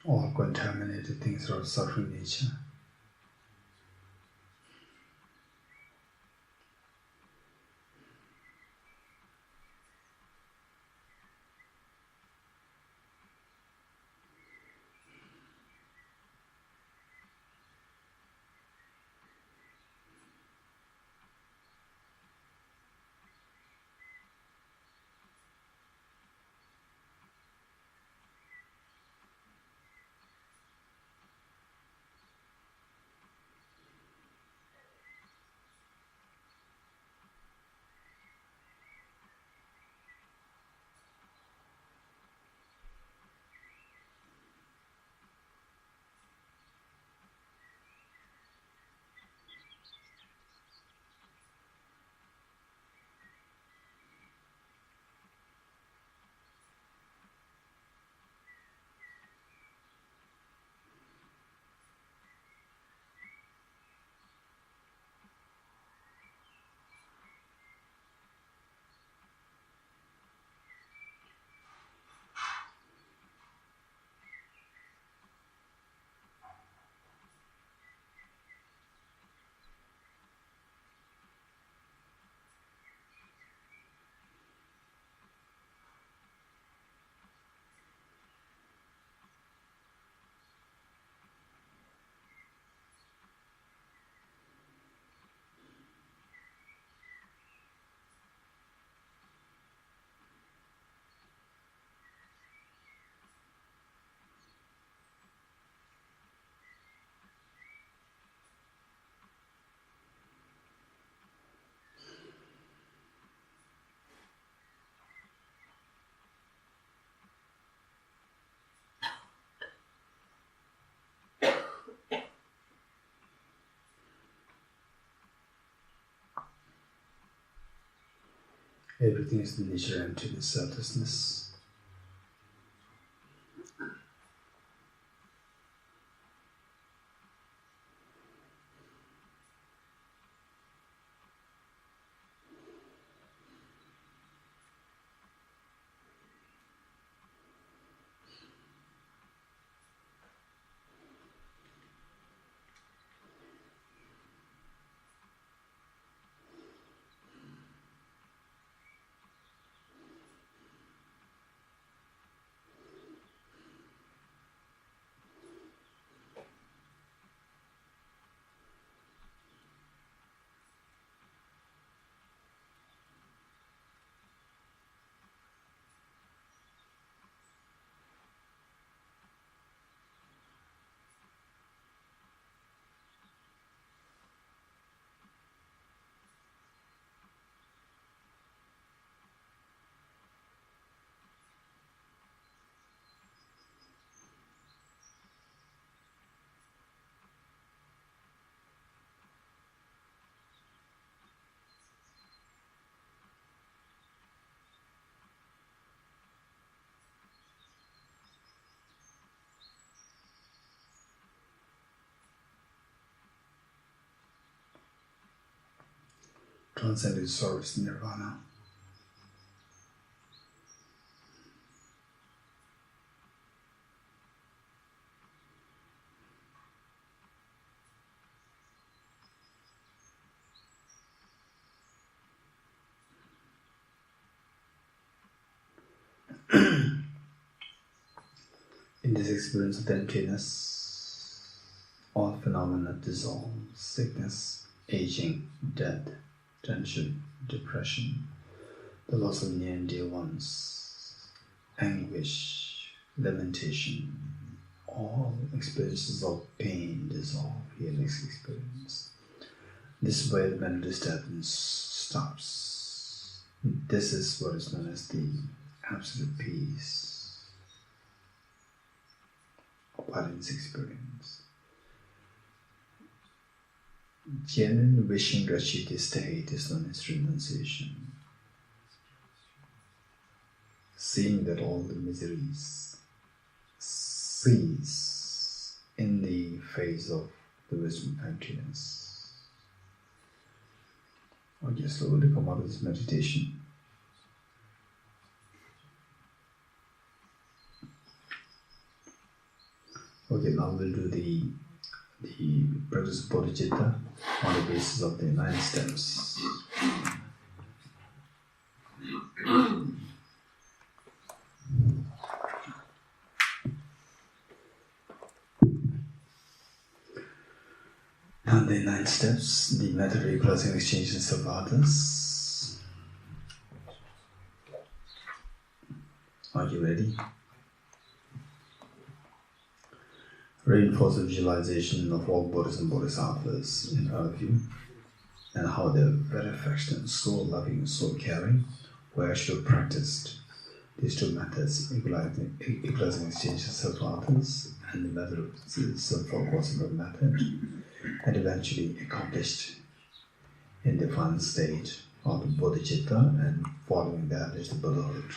All contaminated things are of suffering nature. Everything is the nature of emptiness, selflessness. Transcended source, nirvana. In this experience of emptiness, all phenomena dissolve: sickness, aging, death, tension, depression, the loss of near and dear ones, anguish, lamentation, all experiences of pain dissolve here in this experience. This is where the mental disturbance stops. This is what is known as the absolute peace of balance experience. Genuine wishing to achieve this state is known as renunciation. Seeing that all the miseries cease in the face of the wisdom of emptiness. Okay, slowly come out of this meditation. Okay, now we'll do the practice of Bodhicitta on the basis of the 9 steps. And the 9 steps, the method of equalizing exchanges of others. Are you ready? Reinforce the visualization of all Buddhas and Bodhisattvas in front of you, and how they're very affectionate, so loving, so caring, where I should have practiced these 2 methods, equalizing exchanges of others and the method of the self-focus method, and eventually accomplished in the final state of the Bodhicitta, and following that is the Buddhahood.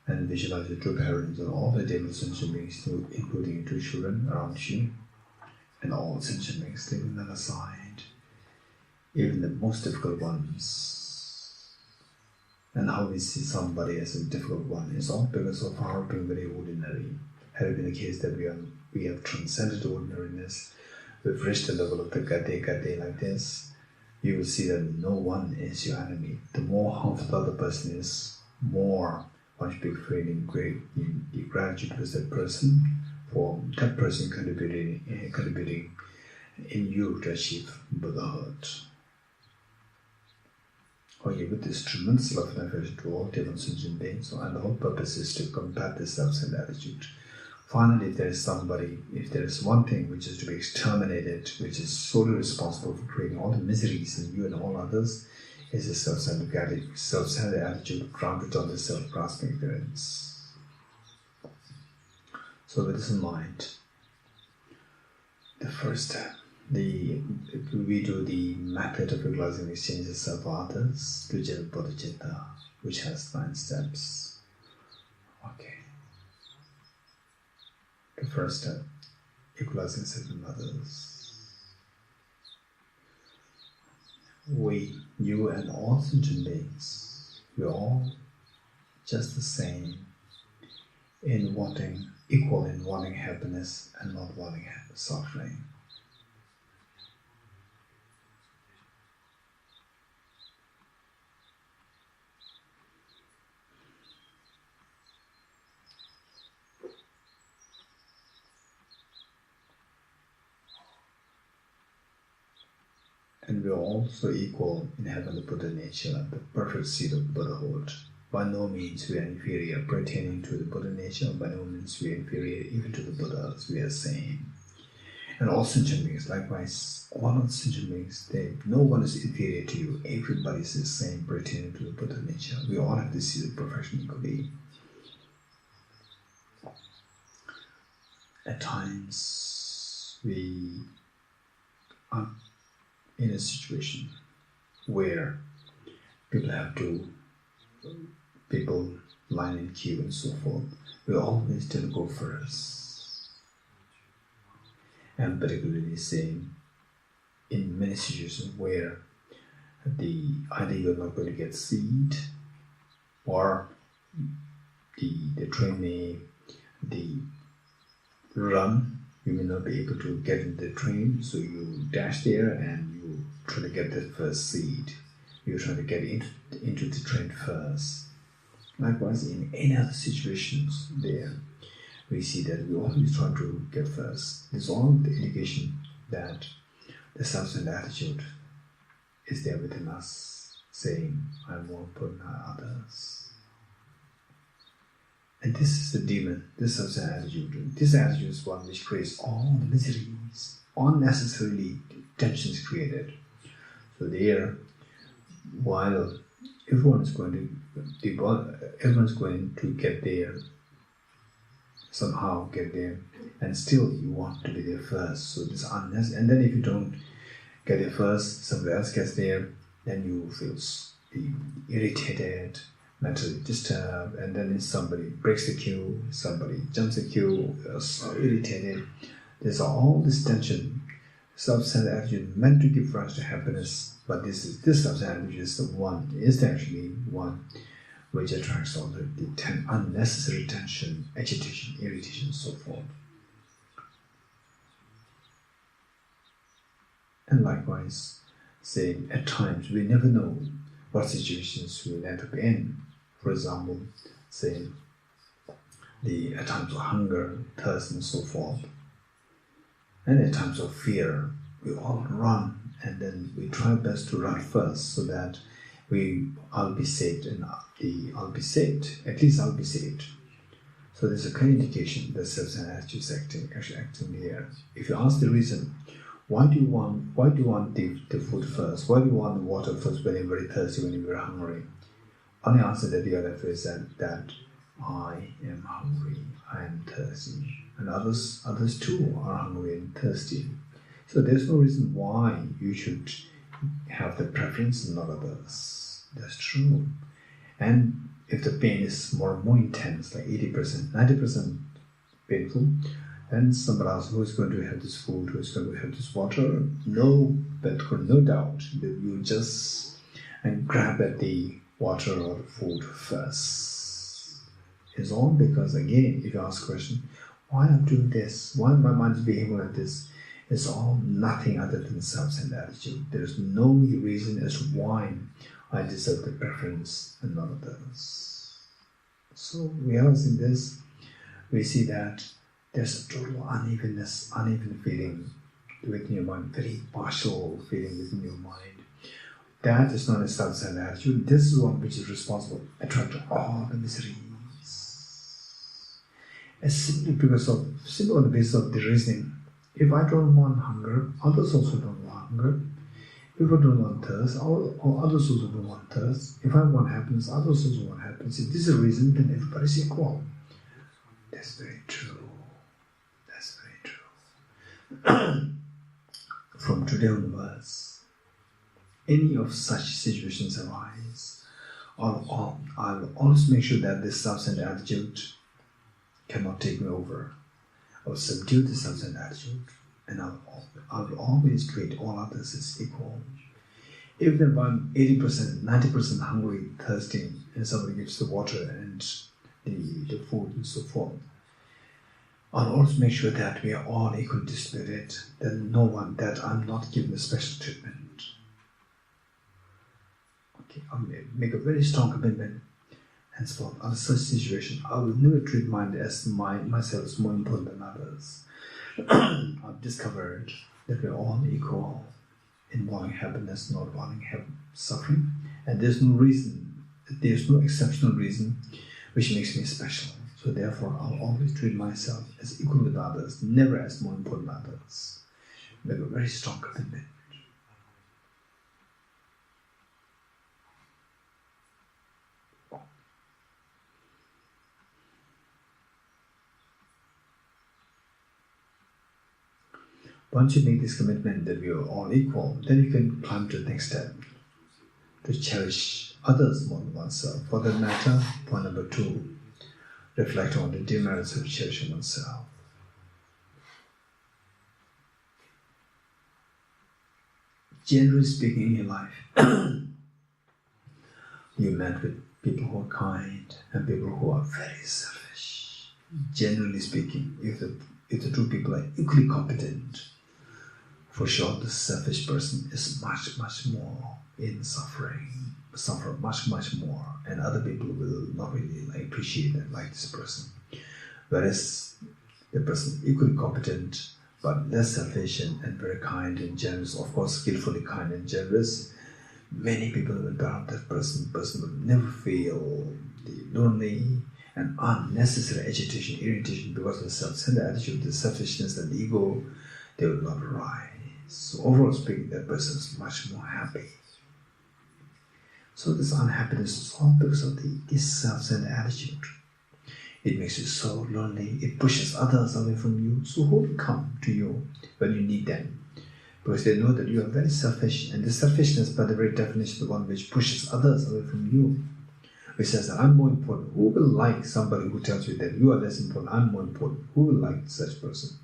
And visualize the 2 parents and all the demon sentient beings, including 2 children around you, and all sentient beings, leaving them aside, even the most difficult ones. And how we see somebody as a difficult one is all because of our being very ordinary. Had it been the case that we have transcended ordinariness, we've reached the level of the Gueshe like this, you will see that no one is your enemy. The more harmful the other person is, more one should be feeling great gratitude towards that person, for that person contributing in you to achieve Buddhahood. Okay, with this tremendous love and affection to all different sentient beings, and the whole purpose is to combat this self-centered attitude. Finally, if there is one thing which is to be exterminated, which is solely responsible for creating all the miseries in you and all others, is a self-centered attitude grounded on the self-grasping ignorance. So with this in mind, the first step, we do the method of equalizing exchanges of others to generate Bodhicitta, which has 9 steps. Okay. The first step, equalizing exchanges of others. You and all sentient beings, we're all just the same equal in wanting happiness and not wanting suffering. And we are also equal in having the Buddha nature, the perfect seed of Buddhahood. By no means we are inferior pertaining to the Buddha nature, by no means we are inferior even to the Buddhas, we are same. And all sentient beings, likewise, all of the sentient beings, no one is inferior to you, everybody is the same pertaining to the Buddha nature. We all have the seed of perfection equally. At times, we are in a situation where people line in queue and so forth, we always tend to go first. And particularly saying in many situations where either you're not going to get seat, or the train may run, you may not be able to get into the train, so you dash there and you try to get the first seat. You try to get into the train first. Likewise, in any other situations there, we see that we always try to get first. This is all the indication that the self-centered attitude is there within us, saying, I'm more important than others. And this is the demon, this self-centered attitude. This attitude is one which creates all the miseries, unnecessarily tensions created. So there, while everyone is going to get there, somehow get there, and still you want to be there first. So this unnecessary. And then if you don't get there first, somebody else gets there, then you feel irritated, mentally disturbed, and then somebody breaks the queue, somebody jumps the queue, so irritated. There's all this tension. Self-centered attitude meant to give rise to happiness, but this self-centered attitude is actually one which attracts all the unnecessary tension, agitation, irritation, and so forth. And likewise, say, at times we never know what situations we will end up in. For example, say, at times of hunger, thirst, and so forth. And at times of fear, we all run, and then we try best to run first so that I'll be saved, and I'll be saved. At least I'll be saved. So there's a clear indication that self-centered attitude is actually acting here. If you ask the reason, why do you want the food first? Why do you want the water first when you're very thirsty, when you're very hungry? Only answer that the other is that I am hungry, I am thirsty, and others too are hungry and thirsty. So there's no reason why you should have the preference and not others. That's true. And if the pain is more intense, like 80%, 90% painful, then somebody else who is going to have this food, who is going to have this water, no doubt that you just grab at the water or the food first. It's all because, again, if you ask the question, why I'm doing this? Why my mind is behaving like this? It's all nothing other than self-centered attitude. There is no reason as to why I deserve the preference and not others. So, realizing this, we see that there's a total unevenness, uneven feeling within your mind, very partial feeling within your mind. That is not a self-centered attitude. This is one which is responsible for attracting all the miseries. And simply on the basis of the reasoning. If I don't want hunger, others also don't want hunger. If I don't want thirst, or others also don't want thirst. If I want happiness, others also want happiness. If this is a reason, then everybody's equal. That's very true. That's very true. From today onwards, any of such situations arise, I'll always make sure that this self-centered attitude cannot take me over. I will subdue the self-centered attitude, and I will always treat all others as equal. Even if I'm 80%, 90% hungry, thirsty, and somebody gives the water and the food and so forth, I'll always make sure that we are all equally distributed, that I'm not given a special treatment. Okay, I'll make a very strong commitment. Henceforth, under such situation, I will never treat myself as more important than others. I've discovered that we're all equal in wanting happiness, not wanting suffering, and there's no exceptional reason which makes me special. So therefore, I'll always treat myself as equal with others, never as more important than others. Make a very strong commitment. Once you make this commitment that we are all equal, then you can climb to the next step, to cherish others more than oneself. For that matter, point number 2, reflect on the demerits of cherishing oneself. Generally speaking, in your life, you met with people who are kind and people who are very selfish. Generally speaking, if the two people are equally competent, for sure the selfish person is much, much more in suffering, suffer much, much more, and other people will not really appreciate and like this person. Whereas the person equally competent, but less selfish and very kind and generous, of course skillfully kind and generous, many people will adopt that person. The person will never feel the lonely and unnecessary agitation, irritation because of the self-centered attitude, the selfishness and the ego, they will not arise. So overall speaking, that person is much more happy. So this unhappiness is all because of this self-centered attitude. It makes you so lonely, it pushes others away from you. So who will come to you when you need them? Because they know that you are very selfish, and the selfishness, by the very definition, the one which pushes others away from you, which says that I'm more important. Who will like somebody who tells you that you are less important, I'm more important? Who will like such person?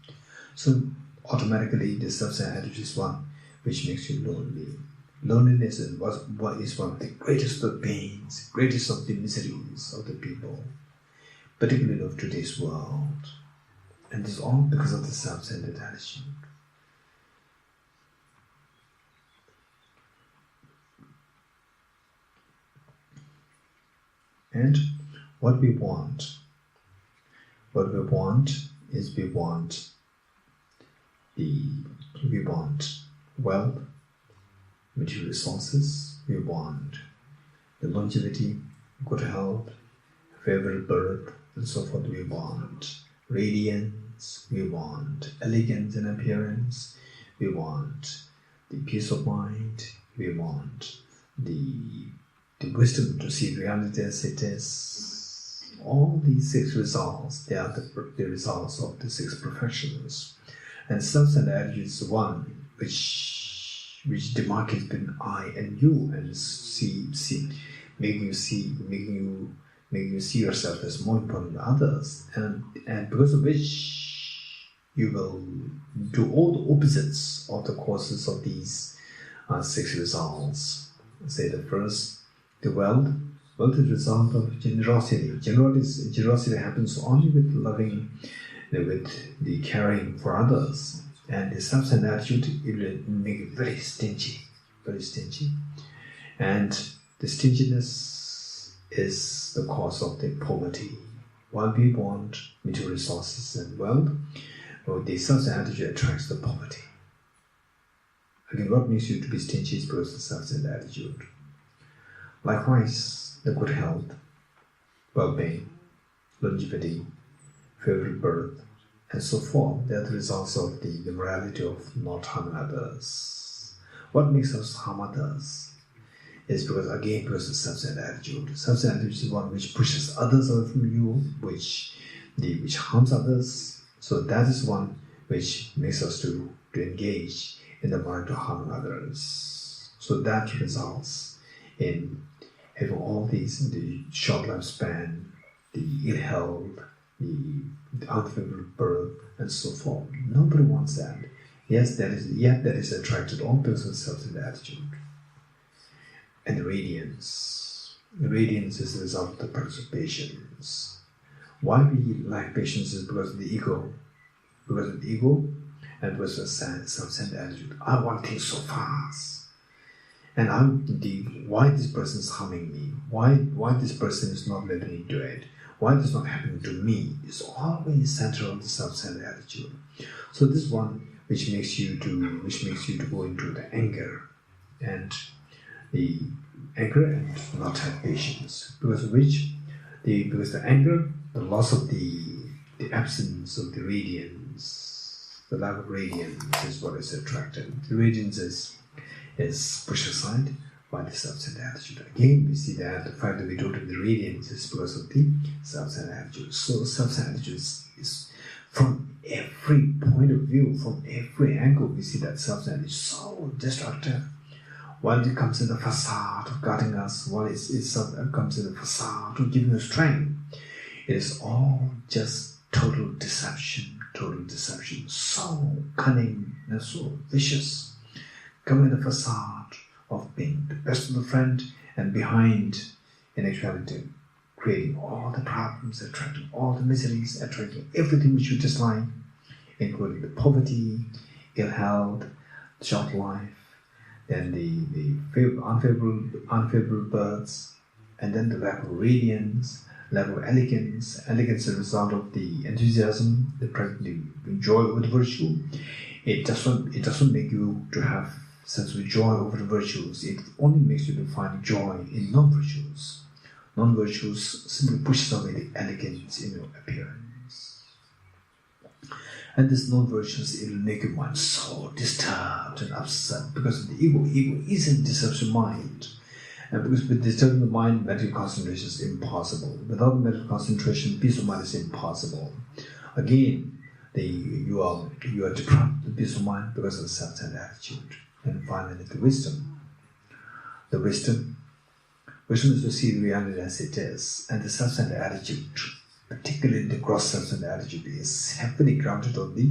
So automatically, the self-centered attitude is one which makes you lonely. Loneliness is what is one of the greatest of pains, greatest of the miseries of the people, particularly of today's world. And this is all because of the self-centered attitude. And what we want is we want wealth, material resources, we want the longevity, good health, favorable birth, and so forth. We want radiance, we want elegance in appearance, we want the peace of mind, we want the wisdom to see reality as it is. All these 6 results, they are the results of the 6 perfections. And self-centered attitude is the one which demarcates between I and you, and making you see yourself as more important than others, and because of which you will do all the opposites of the causes of these 6 results. Say the first, the wealth is the result of generosity. Generosity happens only with loving, with the caring for others. And the self-centered attitude, it will make it very stingy. And the stinginess is the cause of the poverty. While we want material resources and wealth, the self-centered attitude attracts the poverty. Again, what makes you to be stingy is because of the self-centered attitude. Likewise, the good health, well-being, longevity, favorable birth, and so forth, they are the results of the morality of not harming others. What makes us harm others is because of the self-centered attitude. Self-centered attitude is one which pushes others away from you, which harms others. So that is one which makes us to engage in the morality of harming others. So that results in having all these, the short lifespan, the ill health, the unfavorable birth, and so forth. Nobody wants that. Yet that is attracted all because of self-centered attitude. And the radiance. The radiance is the result of the practice of patience. Why we lack patience is because of the ego. Because of the ego and because of the self-centered attitude. I want things so fast. And why this person is harming me? Why this person is not letting me do it? Why this is not happening to me? It's always centered on the self-centered attitude. So this is one which makes you to go into the anger and not have patience. Because the anger, the loss of the absence of the radiance, the lack of radiance is what is attracted. The radiance is pushed aside by the self-centered attitude. Again, we see that the fact that we don't have the radiance is because of the self-centered attitude. So self-centered attitude is from every point of view, from every angle, we see that self-centered is so destructive. While it comes in the facade of guarding us, while it comes in the facade of giving us strength, it is all just total deception, so cunning and so vicious. Coming in the facade of being the best of the friend, and behind, in actuality, creating all the problems, attracting all the miseries, attracting everything which you dislike, including the poverty, ill health, short life, then the unfavorable births, and then the lack of radiance, lack of elegance. Elegance is a result of the enthusiasm, the joy over the virtue. It doesn't make you to have sense of joy over the virtues. It only makes you to find joy in non-virtues. Non-virtues simply pushes away the elegance in your appearance. And this non-virtues, it will make your mind so disturbed and upset because of the ego. Ego isn't disturbs your mind. And because with disturbing the mind, mental concentration is impossible. Without mental concentration, peace of mind is impossible. Again, you are deprived of the peace of mind because of the self-centered attitude. And finally, the wisdom. The wisdom is to see the reality as it is. And the self-centered attitude, particularly the gross self-centered attitude, is heavily grounded on the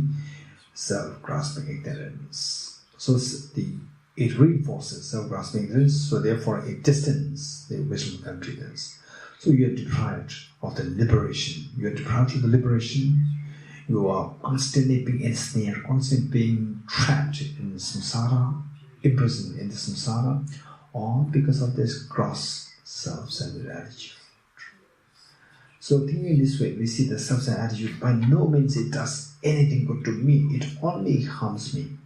self-grasping ignorance. So the it reinforces self-grasping ignorance, so therefore it distances the wisdom of emptiness. So you are deprived of the liberation. You are deprived of the liberation. You are constantly being ensnared, constantly being trapped in samsara, imprisoned in the samsara, all because of this gross self-centered attitude. So thinking this way, we see the self-centered attitude, by no means it does anything good to me, it only harms me.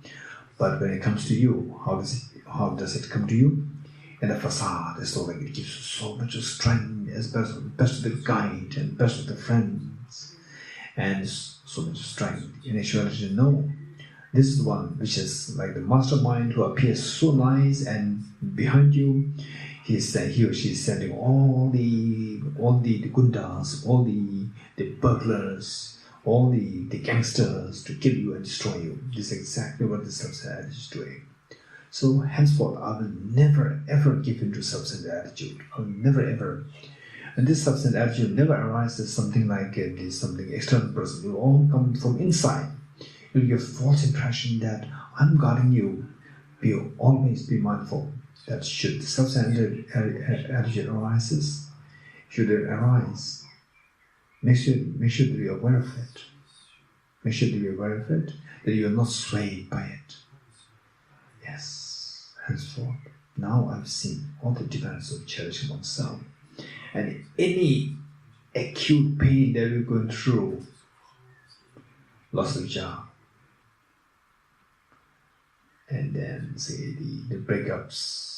But when it comes to you, how does it come to you? In the facade, it's like it gives you so much strength, as best of the guide and best of the friends, and so much strength. In actuality, no. This is the one which is like the mastermind who appears so nice, and behind you, he or she is sending all the gundas, all the burglars, all the gangsters to kill you and destroy you. This is exactly what the self-centered attitude is doing. So henceforth, I will never ever give in to self-centered attitude. I will never ever. And this self-centered attitude never arises as something like something external person. It will all come from inside. You will give false impression that I'm guarding you. Always be mindful that should the self-centered attitude arises, should it arise, make sure to be aware of it. Make sure to be aware of it, that you are not swayed by it. Yes, henceforth, now I've seen all the demands of cherishing oneself. And any acute pain that we're going through, loss of job, and then say the breakups,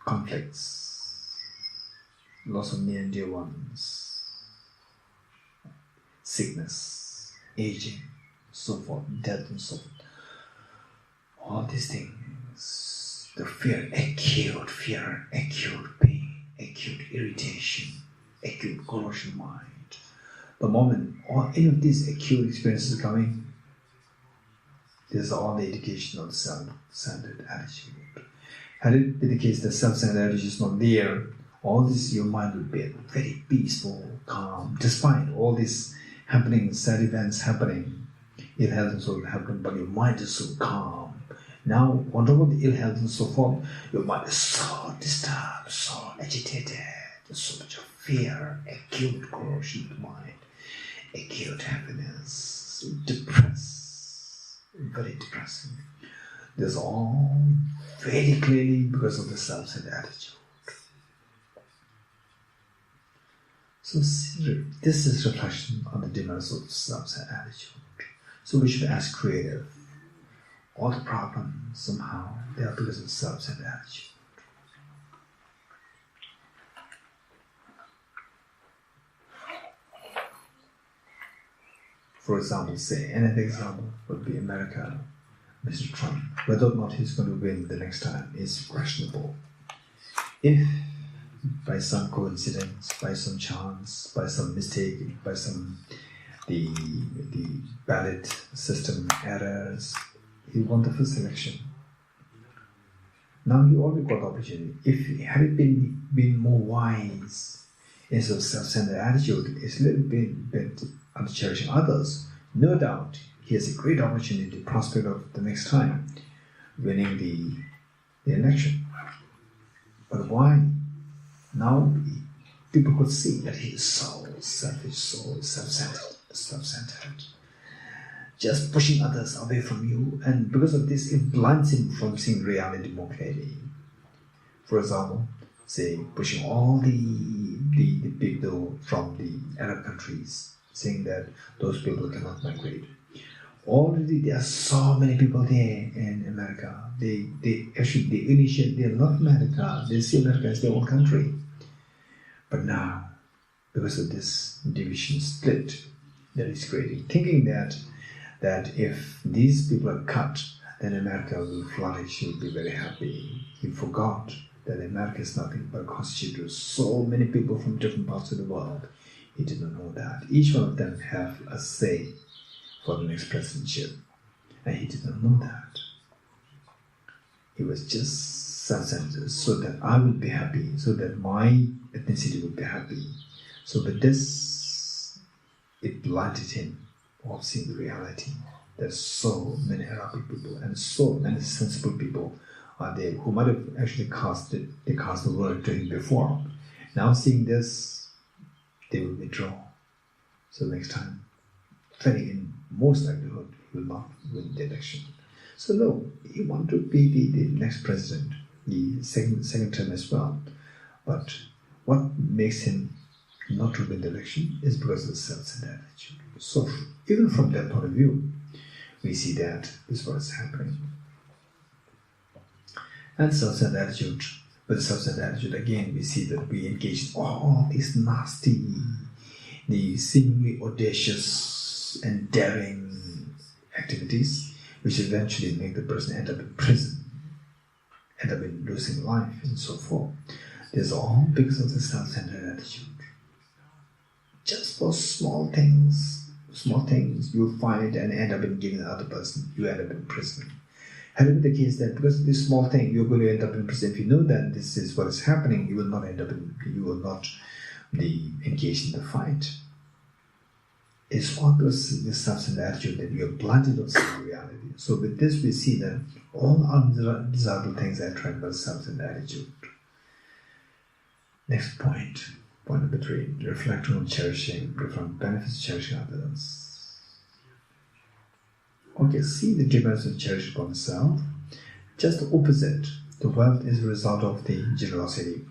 conflicts, loss of near and dear ones, sickness, aging, so forth, death and so forth. All these things, the fear, acute pain, acute irritation, acute corrosion mind. The moment any of these acute experiences coming, this is all the indication of the self-centered attitude. Had it been the case that self-centered attitude is not there, all this, your mind would be very peaceful, calm, despite all these happening, sad events happening, ill health and so on happening, but your mind is so calm. Now, on top of the ill health and so forth, your mind is so disturbed, so agitated, there's so much of fear, acute corrosion of mind, acute happiness, so depressed, very depressing. This is all very clearly because of the self-centered attitude. So this is reflection on the demands of self-centered attitude. So we should ask creative. All the problems, somehow, they are because of self-centered attitude. For example, say, another example would be America, Mr. Trump. Whether or not he's going to win the next time is questionable. If by some coincidence, by some chance, by some mistake, by some the ballot system errors, he won the first election. Now you already got the opportunity. If had it been more wise, instead of self-centered attitude, it's a little bit under cherishing others, no doubt he has a great opportunity, prospect of the next time winning the election. But why? Now people could see that he is so selfish, so self-centered, just pushing others away from you, and because of this, it blinds him from seeing reality more clearly. For example, say pushing all the people from the Arab countries, saying that those people cannot migrate. Already there are so many people there in America. They initiate, they love America, they see America as their own country. But now, because of this division split that is creating, thinking that if these people are cut, then America will flourish, he will be very happy. He forgot that America is nothing but constituted of so many people from different parts of the world. He did not know that. Each one of them have a say for the next presidentship, and he did not know that. He was just self-centered, so that I will be happy, so that my ethnicity will be happy. So with this, it blinded him of seeing the reality. There's so many Arabic people and so many sensible people who might have actually cast the word to him before. Now seeing this, they will withdraw. So next time, very in most likelihood, he will not win the election. So no, he wanted to be the next president, the second term as well. But what makes him not to win the election is because of the self-centered attitude. So even from that point of view, we see that this is what is happening. And self-centered attitude, with self-centered attitude, again, we see that we engage in all these nasty, the seemingly audacious and daring activities, which eventually make the person end up in prison, end up in losing life, and so forth. There's all because of the self-centered attitude. Just for small things, you find and end up in giving the other person, you end up in prison. Had it been the case that because of this small thing, you're going to end up in prison, if you know that this is what is happening, you will not be engaged in the fight. It's all because this self-centered attitude that you are blinded of some reality. So with this, we see that all undesirable things are attracted by self-centered attitude. Next point number 3, reflect on cherishing, from benefits cherishing others. Okay, see the difference of cherishing upon self. Just the opposite. The wealth is a result of the generosity.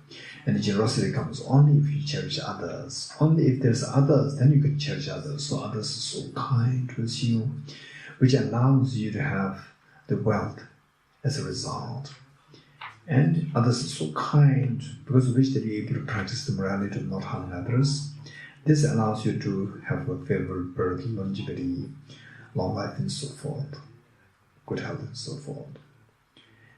And the generosity comes only if you cherish others. Only if there's others, then you can cherish others. So others are so kind towards you, which allows you to have the wealth as a result. And others are so kind, because of which that you're able to practice the morality of not harming others. This allows you to have a favorable birth, longevity, long life, and so forth, good health, and so forth.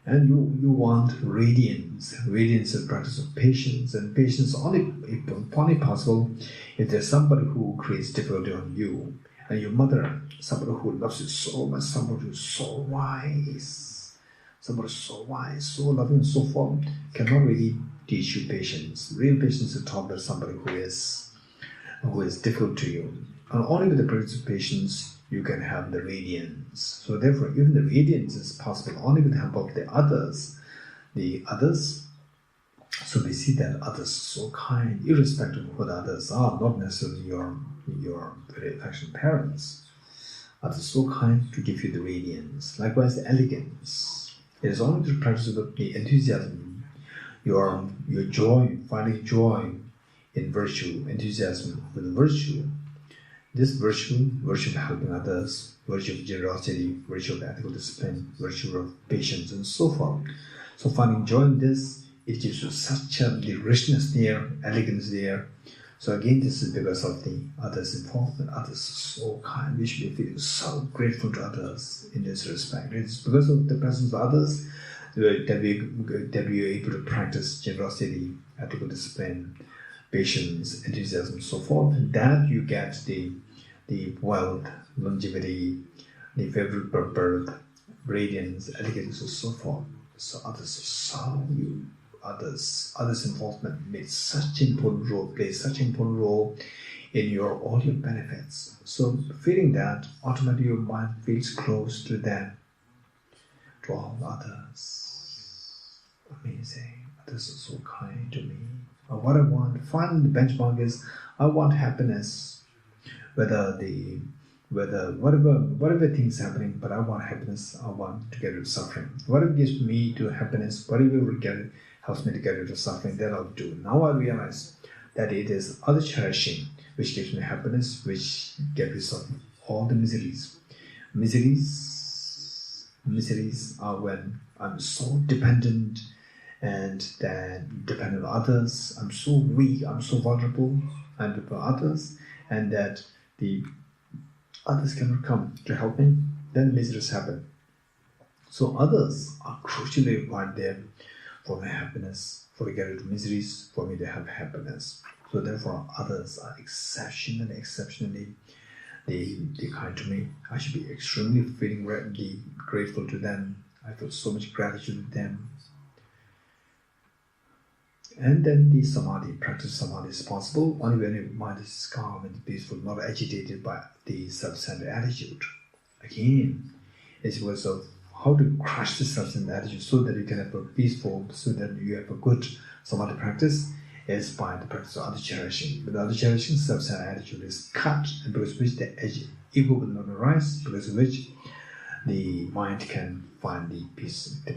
And you want radiance. Radiance is the practice of patience, and patience only possible if there's somebody who creates difficulty on you, and your mother, somebody who loves you so much, somebody who's so wise, so loving, and so forth, cannot really teach you patience. Real patience is taught by somebody who is difficult to you, and only with the practice of patience you can have the radiance. So therefore, even the radiance is possible only with the help of the others. So we see that others are so kind, irrespective of who the others are, not necessarily your very affectionate parents. Others are so kind to give you the radiance. Likewise, the elegance. It is only the practice of the enthusiasm, your joy, finding joy in virtue, enthusiasm with virtue. This virtue of helping others, virtue of generosity, virtue of ethical discipline, virtue of patience, and so forth. So finding joy in this, it gives you such the richness there, elegance there. So again, this is because of the others' involvement. Others are so kind. We should be feeling so grateful to others in this respect. It's because of the presence of others that we are able to practice generosity, ethical discipline, patience, enthusiasm, and so forth. And that you get the wealth, longevity, the favorable birth, radiance, elegance, and so forth. So others' involvement plays such an important role in all your benefits. So feeling that, automatically your mind feels close to them, to all others. Amazing. Others are so kind to me. What I want, finally the benchmark is, I want happiness. Whatever things happening, but I want happiness. I want to get rid of suffering. Whatever gives me to happiness, whatever helps me to get rid of suffering, that I'll do. Now I realize that it is other cherishing which gives me happiness, which gets rid of all the miseries. Miseries are when I'm so dependent, and then dependent on others. I'm so weak, I'm so vulnerable, and dependent on others, and that the others cannot come to help me, then miseries happen. So others are crucially required there for my happiness, for to get rid of miseries, for me to have happiness. So therefore, others are exceptionally kind to me. I should be extremely feeling grateful to them. I feel so much gratitude to them. And then the samadhi, practice samadhi is possible only when your mind is calm and peaceful, not agitated by the self-centered attitude. Again, it's because of how to crush the self-centered attitude so that you can have a peaceful, so that you have a good samadhi practice, is by the practice of other cherishing. With other cherishing, self-centered attitude is cut, and because of which the ego will not arise, because of which the mind can find the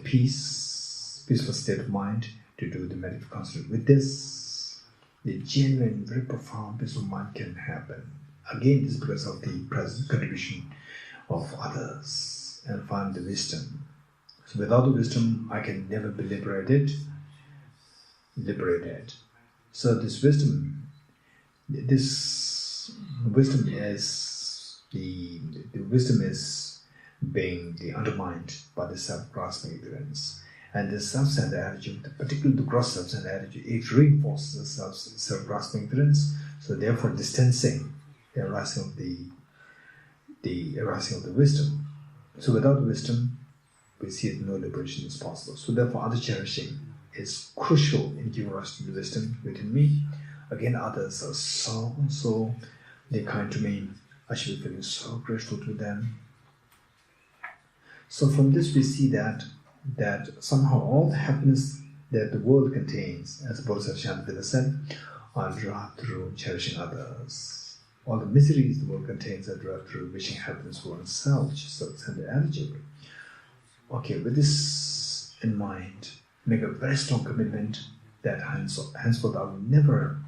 peaceful state of mind to do the meditative concentration. With this, the genuine, very profound peaceful mind can happen. Again, this is because of the present contribution of others and find the wisdom. So without the wisdom, I can never be liberated. So this wisdom is being undermined by the self-grasping ignorance. And the self-centered attitude, particularly the gross self-centered attitude, it reinforces the self-grasping ignorance. So therefore, distancing the arising of the wisdom. So without wisdom, we see that no liberation is possible. So therefore, other cherishing is crucial in giving rise to the wisdom within me. Again, others are so they're kind to me. I should be feeling so grateful to them. So from this, we see that somehow all the happiness that the world contains, as Bodhicittas Buddha said, are derived through cherishing others. All the miseries the world contains are derived through wishing happiness for oneself, which is self-centered attitude. Okay, with this in mind, make a very strong commitment that henceforth I will never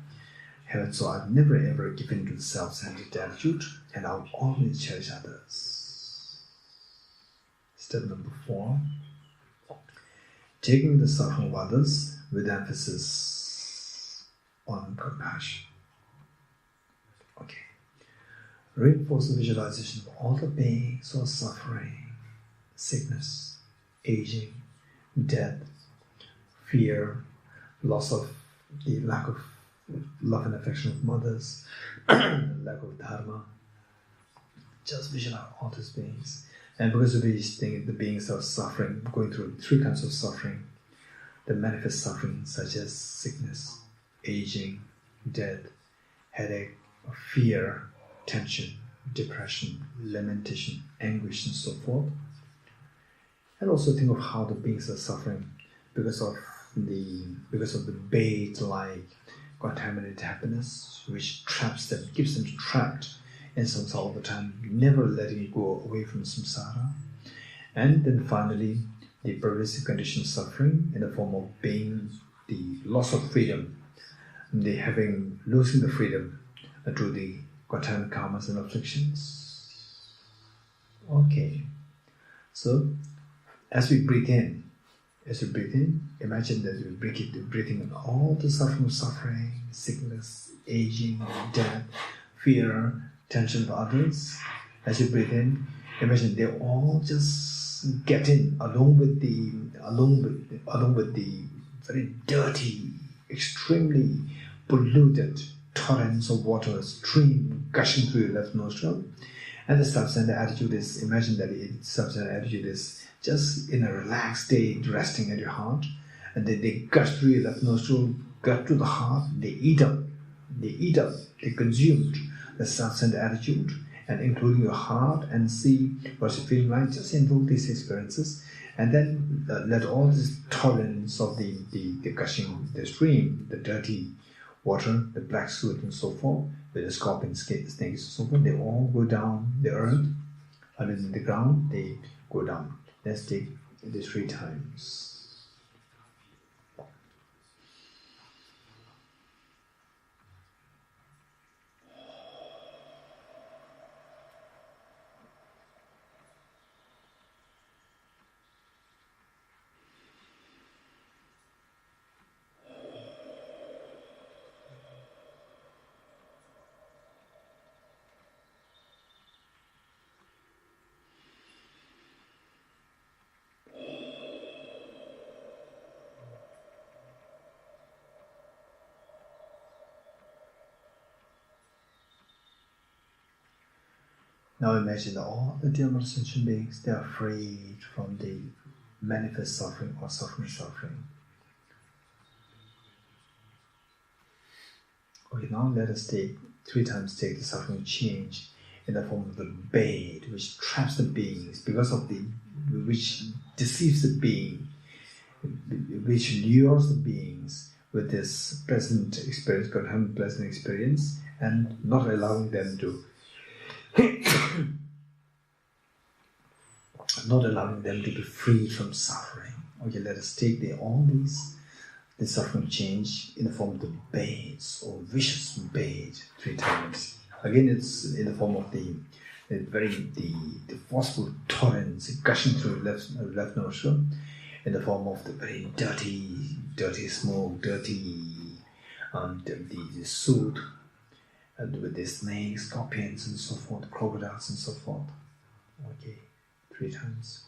have it so. I've never ever given to the self-centered attitude, and I'll always cherish others. Step number 4. Taking the suffering of others with emphasis on compassion. Okay. Reinforce the visualization of all the beings who are suffering, sickness, aging, death, fear, loss of the lack of love and affection of mothers, lack of dharma. Just visualize all these beings. And because of these things, the beings are suffering, going through 3 kinds of suffering. The manifest suffering such as sickness, aging, death, headache, fear, tension, depression, lamentation, anguish, and so forth. And also think of how the beings are suffering because of the bait-like contaminated happiness, which traps them, keeps them trapped in samsara all the time, never letting it go away from samsara. And then finally, the pervasive condition of suffering in the form of being the loss of freedom, losing the freedom to the contaminated karmas and afflictions. Okay, so as we breathe in, imagine that you're breathing in all the suffering, sickness, aging, death, fear, tension of others. As you breathe in, imagine they all just get in along with the very dirty, extremely polluted torrents of water stream gushing through your left nostril. And the self-centered attitude is, imagine that the self-centered attitude is just in a relaxed state, resting at your heart, and then they gush through your left nostril, gut to the heart, they eat up, they consumed the self-centered attitude, and including your heart, and see what you're feeling like. Just invoke these experiences, and then let all these torrents of the gushing, the stream, the dirty water, the black soot and so forth, with the scorpions, snakes and so forth, they all go down the earth, the ground, they go down. Let's take the 3 times. Now imagine that all the dear Mother sentient beings, they are freed from the manifest suffering or suffering. Okay, now let us take 3 times take the suffering change in the form of the bait which traps the beings because of the which deceives the being, which lures the beings with this pleasant experience, God having pleasant experience, and not allowing them to not allowing them to be free from suffering. Okay, let us take all the suffering change in the form of the baits or vicious bait 3 times. Again, it's in the form of the forceful torrents gushing through left nostril, in the form of the very dirty smoke, the soot, and with the snakes, scorpions, and so forth, crocodiles, and so forth. Okay, 3 times.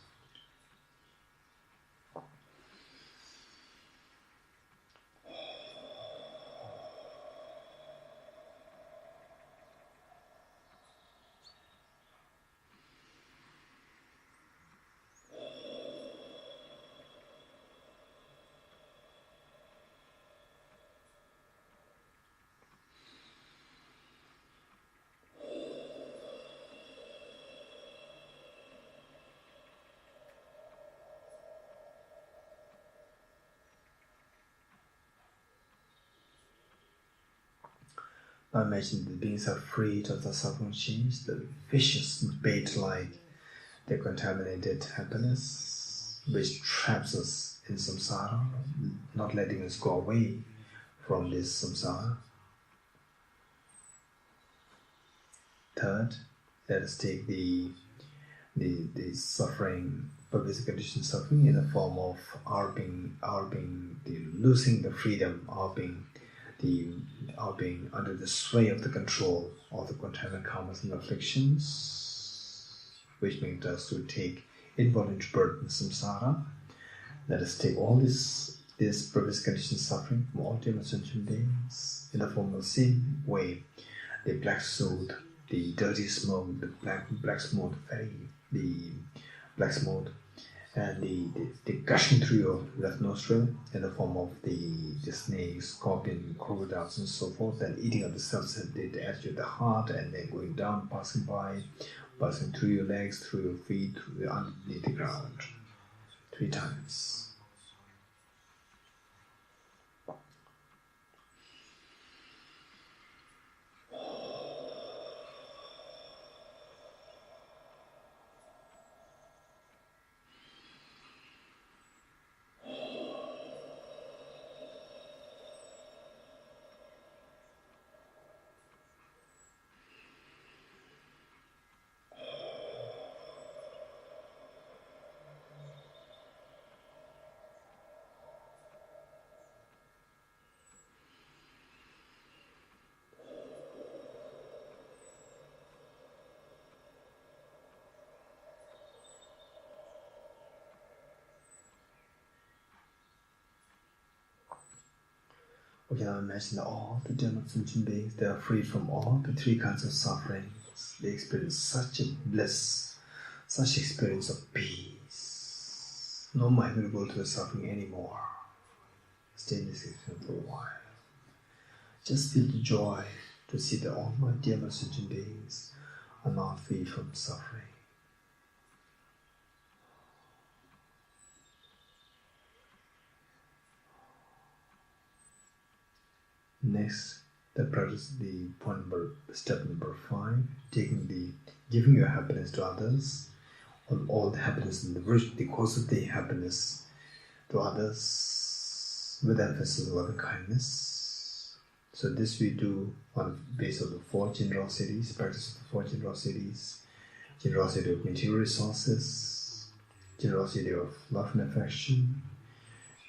Now imagine the beings are freed of the suffering change, the vicious bait-like, the contaminated happiness, which traps us in samsara, not letting us go away from this samsara. Third, let us take the suffering, pervasive conditioned suffering, in the form of our being losing the freedom, our being under the sway of the control of the contaminant karmas and afflictions, which makes us to take involuntary birth in samsara. Let us take all this pervasive conditioned suffering from all human sentient beings in the form of the same way, the black soot, the dirty smoke, the black smoke, the black smoke, and the gushing through your left nostril in the form of the snakes, scorpion, crocodiles, and so forth, and eating up the cells at the attitude of the heart, and then going down, passing through your legs, through your feet, underneath the ground, 3 times. We can imagine that all the Dharma sentient beings, they are free from all the 3 kinds of sufferings. They experience such a bliss, such experience of peace. No mind will go through the suffering anymore. Stay in this experience for a while. Just feel the joy to see that all my Dharma sentient beings are not free from suffering. Next, step number 5, giving your happiness to others, all the happiness and the cause of the happiness to others, with emphasis on loving kindness. So this we do on the basis of the 4 generosities, practice of the 4 generosities: generosity of material resources, generosity of love and affection,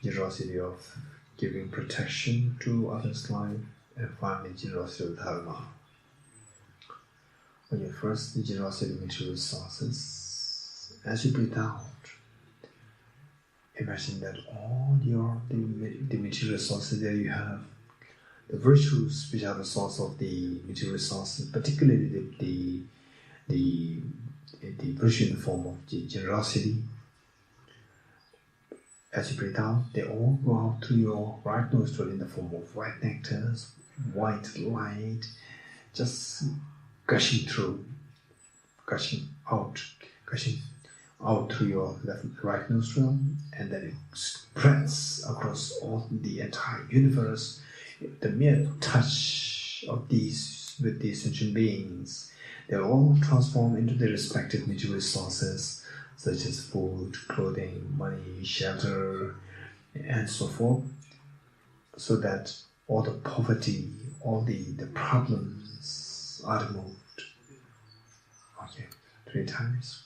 generosity of giving protection to others' life, and finally generosity of dharma. When you first the generosity of material resources, as you breathe out, imagine that all the material resources that you have, the virtues which are the source of the material resources, particularly the virtue in the form of generosity. As you breathe out, they all go out through your right nostril in the form of white nectars, white light, just gushing through, gushing out out through your right nostril, and then it spreads across all the entire universe. The mere touch of these with these sentient beings, they're all transformed into their respective material resources, such as food, clothing, money, shelter, and so forth, so that all the poverty, all the problems are removed. Okay, 3 times.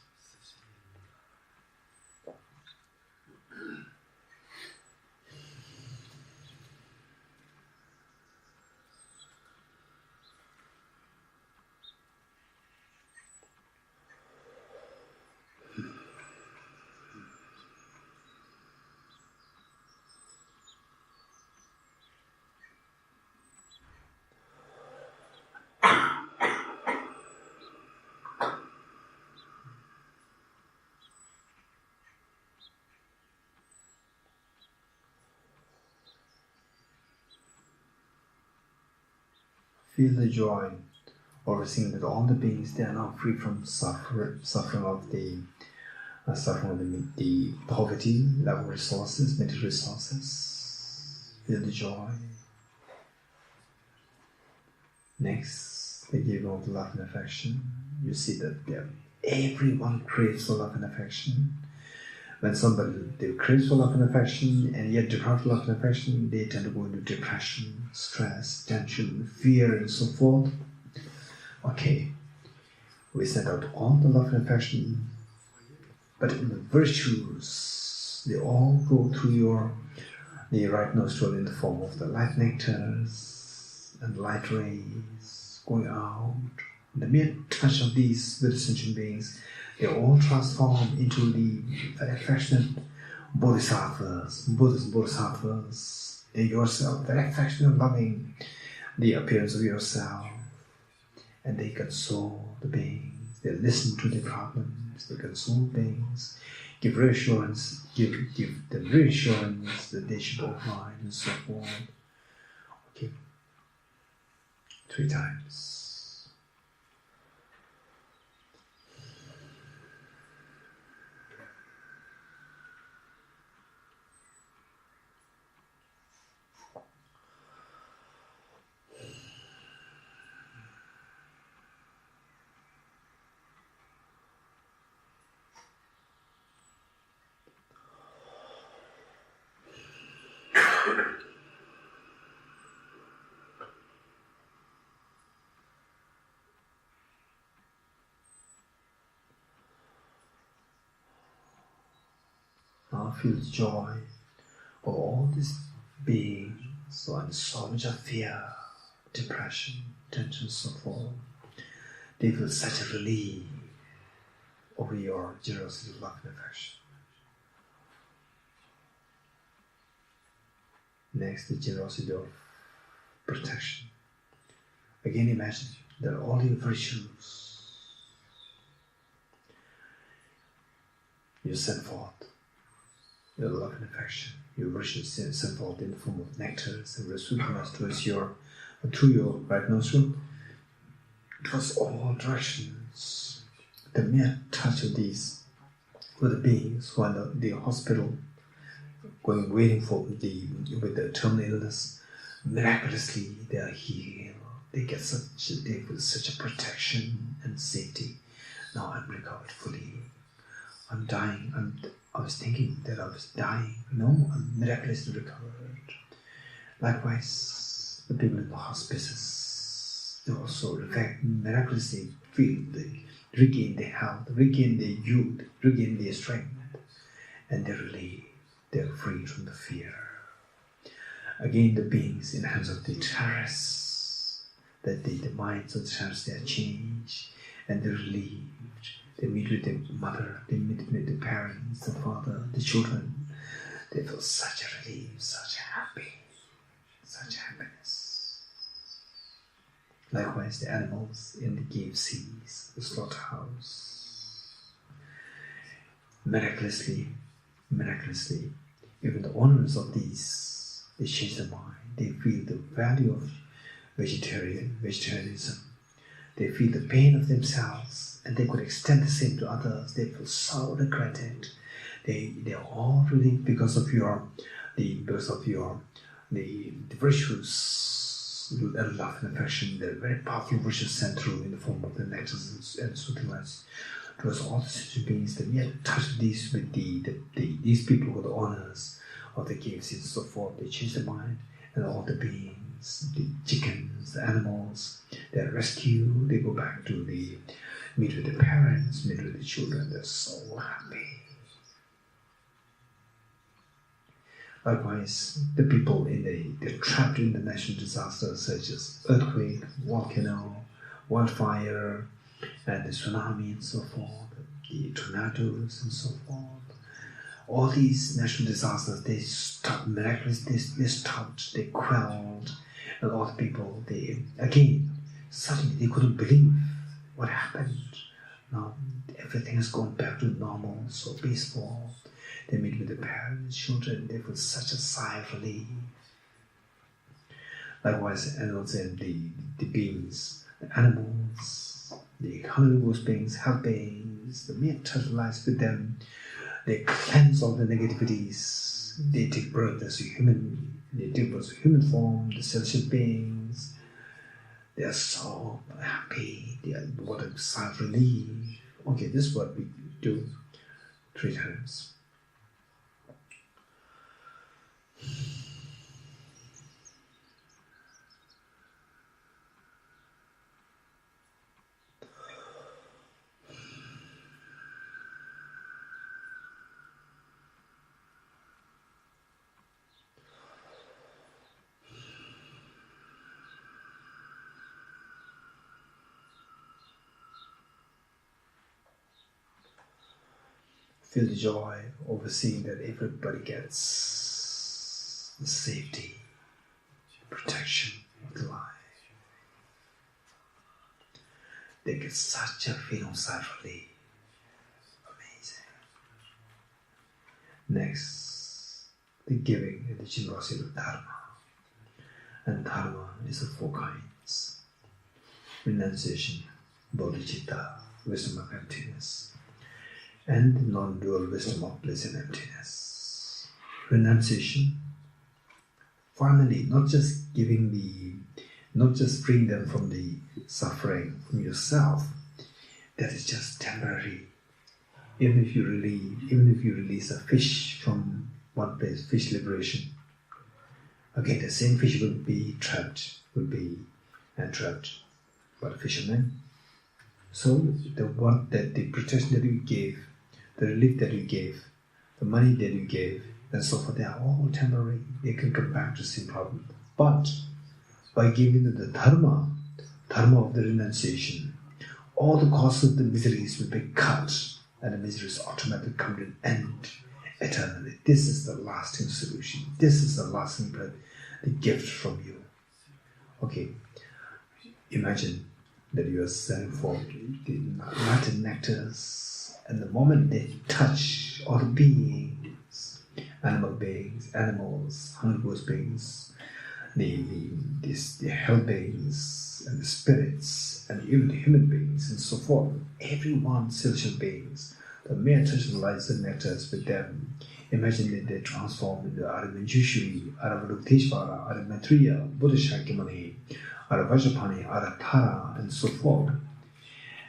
Feel the joy over seeing that all the beings, they are now free from suffering of the poverty level resources, material resources. Feel the joy. Next, they give all the love and affection. You see that everyone craves for love and affection. When somebody they craves for love and affection and yet deprived of love and affection, they tend to go into depression, stress, tension, fear, and so forth. Okay, we send out all the love and affection, but in the virtues, they all go through the right nostril in the form of the light nectars and light rays going out. The mere touch of these very sentient beings, they all transform into the very affectionate Bodhisattvas, Buddhas and Bodhisattvas in yourself, very affectionate, loving the appearance of yourself. And they console the beings, they listen to their problems, they console beings, give reassurance, give them reassurance that they should all mind and so forth. Okay, 3 times. Now feel the joy of all these beings who are in so much of fear, depression, tension, and so forth. They feel such a relief over your generosity, love, and affection. Next, the generosity of protection. Again, imagine that all your virtues you send forth, your love and affection, your virtues sent forth in the form of nectars and sweetness towards through your right nostril, towards all directions. The mere touch of these for the beings who are in the hospital, waiting for with the terminal illness, miraculously they are healed. They feel such a protection and safety. Now I'm recovered fully. I'm dying. I was thinking that I was dying. No, I'm miraculously recovered. Likewise, the people in the hospices, they also miraculously regain their health, regain their youth, regain their strength, and they're relieved. They're free from the fear. Again, the beings in the hands of the terrorists, that the minds of the terrorists, they are changed and they're relieved. They meet with their mother, they meet with the parents, the father, the children. They feel such a relief, such happiness. Likewise, the animals in the KFCs, the slaughterhouse. Miraculously, even the owners of these, they change their mind. They feel the value of vegetarianism. they feel the pain of themselves and they could extend the same to others. They feel so regretted. They are all really because of the virtues, love and affection, the very powerful virtues sent through in the form of the nectars and soothing lights towards all the sentient beings. That we have touched these with these people with the honors of the gifts and so forth. They change their mind, and all the beings, the chickens, the animals, they are rescued. They go back to meet with the parents, meet with the children. They're so happy. Likewise, the people they're trapped in the natural disasters such as earthquake, volcano, wildfire, and the tsunami and so forth, the tornadoes and so forth. All these natural disasters, they stopped miraculously, they stopped, they quelled, and all the people, suddenly they couldn't believe what happened. Now everything has gone back to normal, so peaceful. They meet with the parents, children, they feel such a sigh of relief. Likewise, and also the beings, the animals, the carnivorous beings, health beings, the mere touch lives with them, they cleanse all the negativities. They take birth as a human, human form, the celestial beings. They are so happy. What a sigh of relief. Okay, this is what we do 3 times. Feel the joy over seeing that everybody gets the safety, protection of life. They get such a feeling of relief. Amazing. Next, the giving and the generosity of Dharma. And Dharma is of 4 kinds. Renunciation, Bodhicitta, wisdom of emptiness, and non-dual wisdom of bliss and emptiness. Renunciation, finally, not just freeing them from the suffering from yourself, that is just temporary. Even if you release a fish from one place, fish liberation, again the same fish will be entrapped by the fisherman. So the protection that you gave, the relief that you gave, the money that you gave, and so forth, they are all temporary. They can come back to the same problem. But by giving them the dharma of the renunciation, all the causes of the miseries will be cut, and the miseries automatically come to an end eternally. This is the lasting solution. This is the lasting breath, the gift from you. Okay, imagine that you are sending forth the light and nectars, and the moment they touch all the beings, animal beings, animals, hungrous beings, the hell beings, and the spirits, and even the human beings, and so forth, everyone, celestial beings, the mere touch of the lights and nectars with them, imagine that they transform into Aramanjushri, Aravadukteshvara, Aramatriya, Buddha Shakyamuni, Aravajapani, Aratara, and so forth.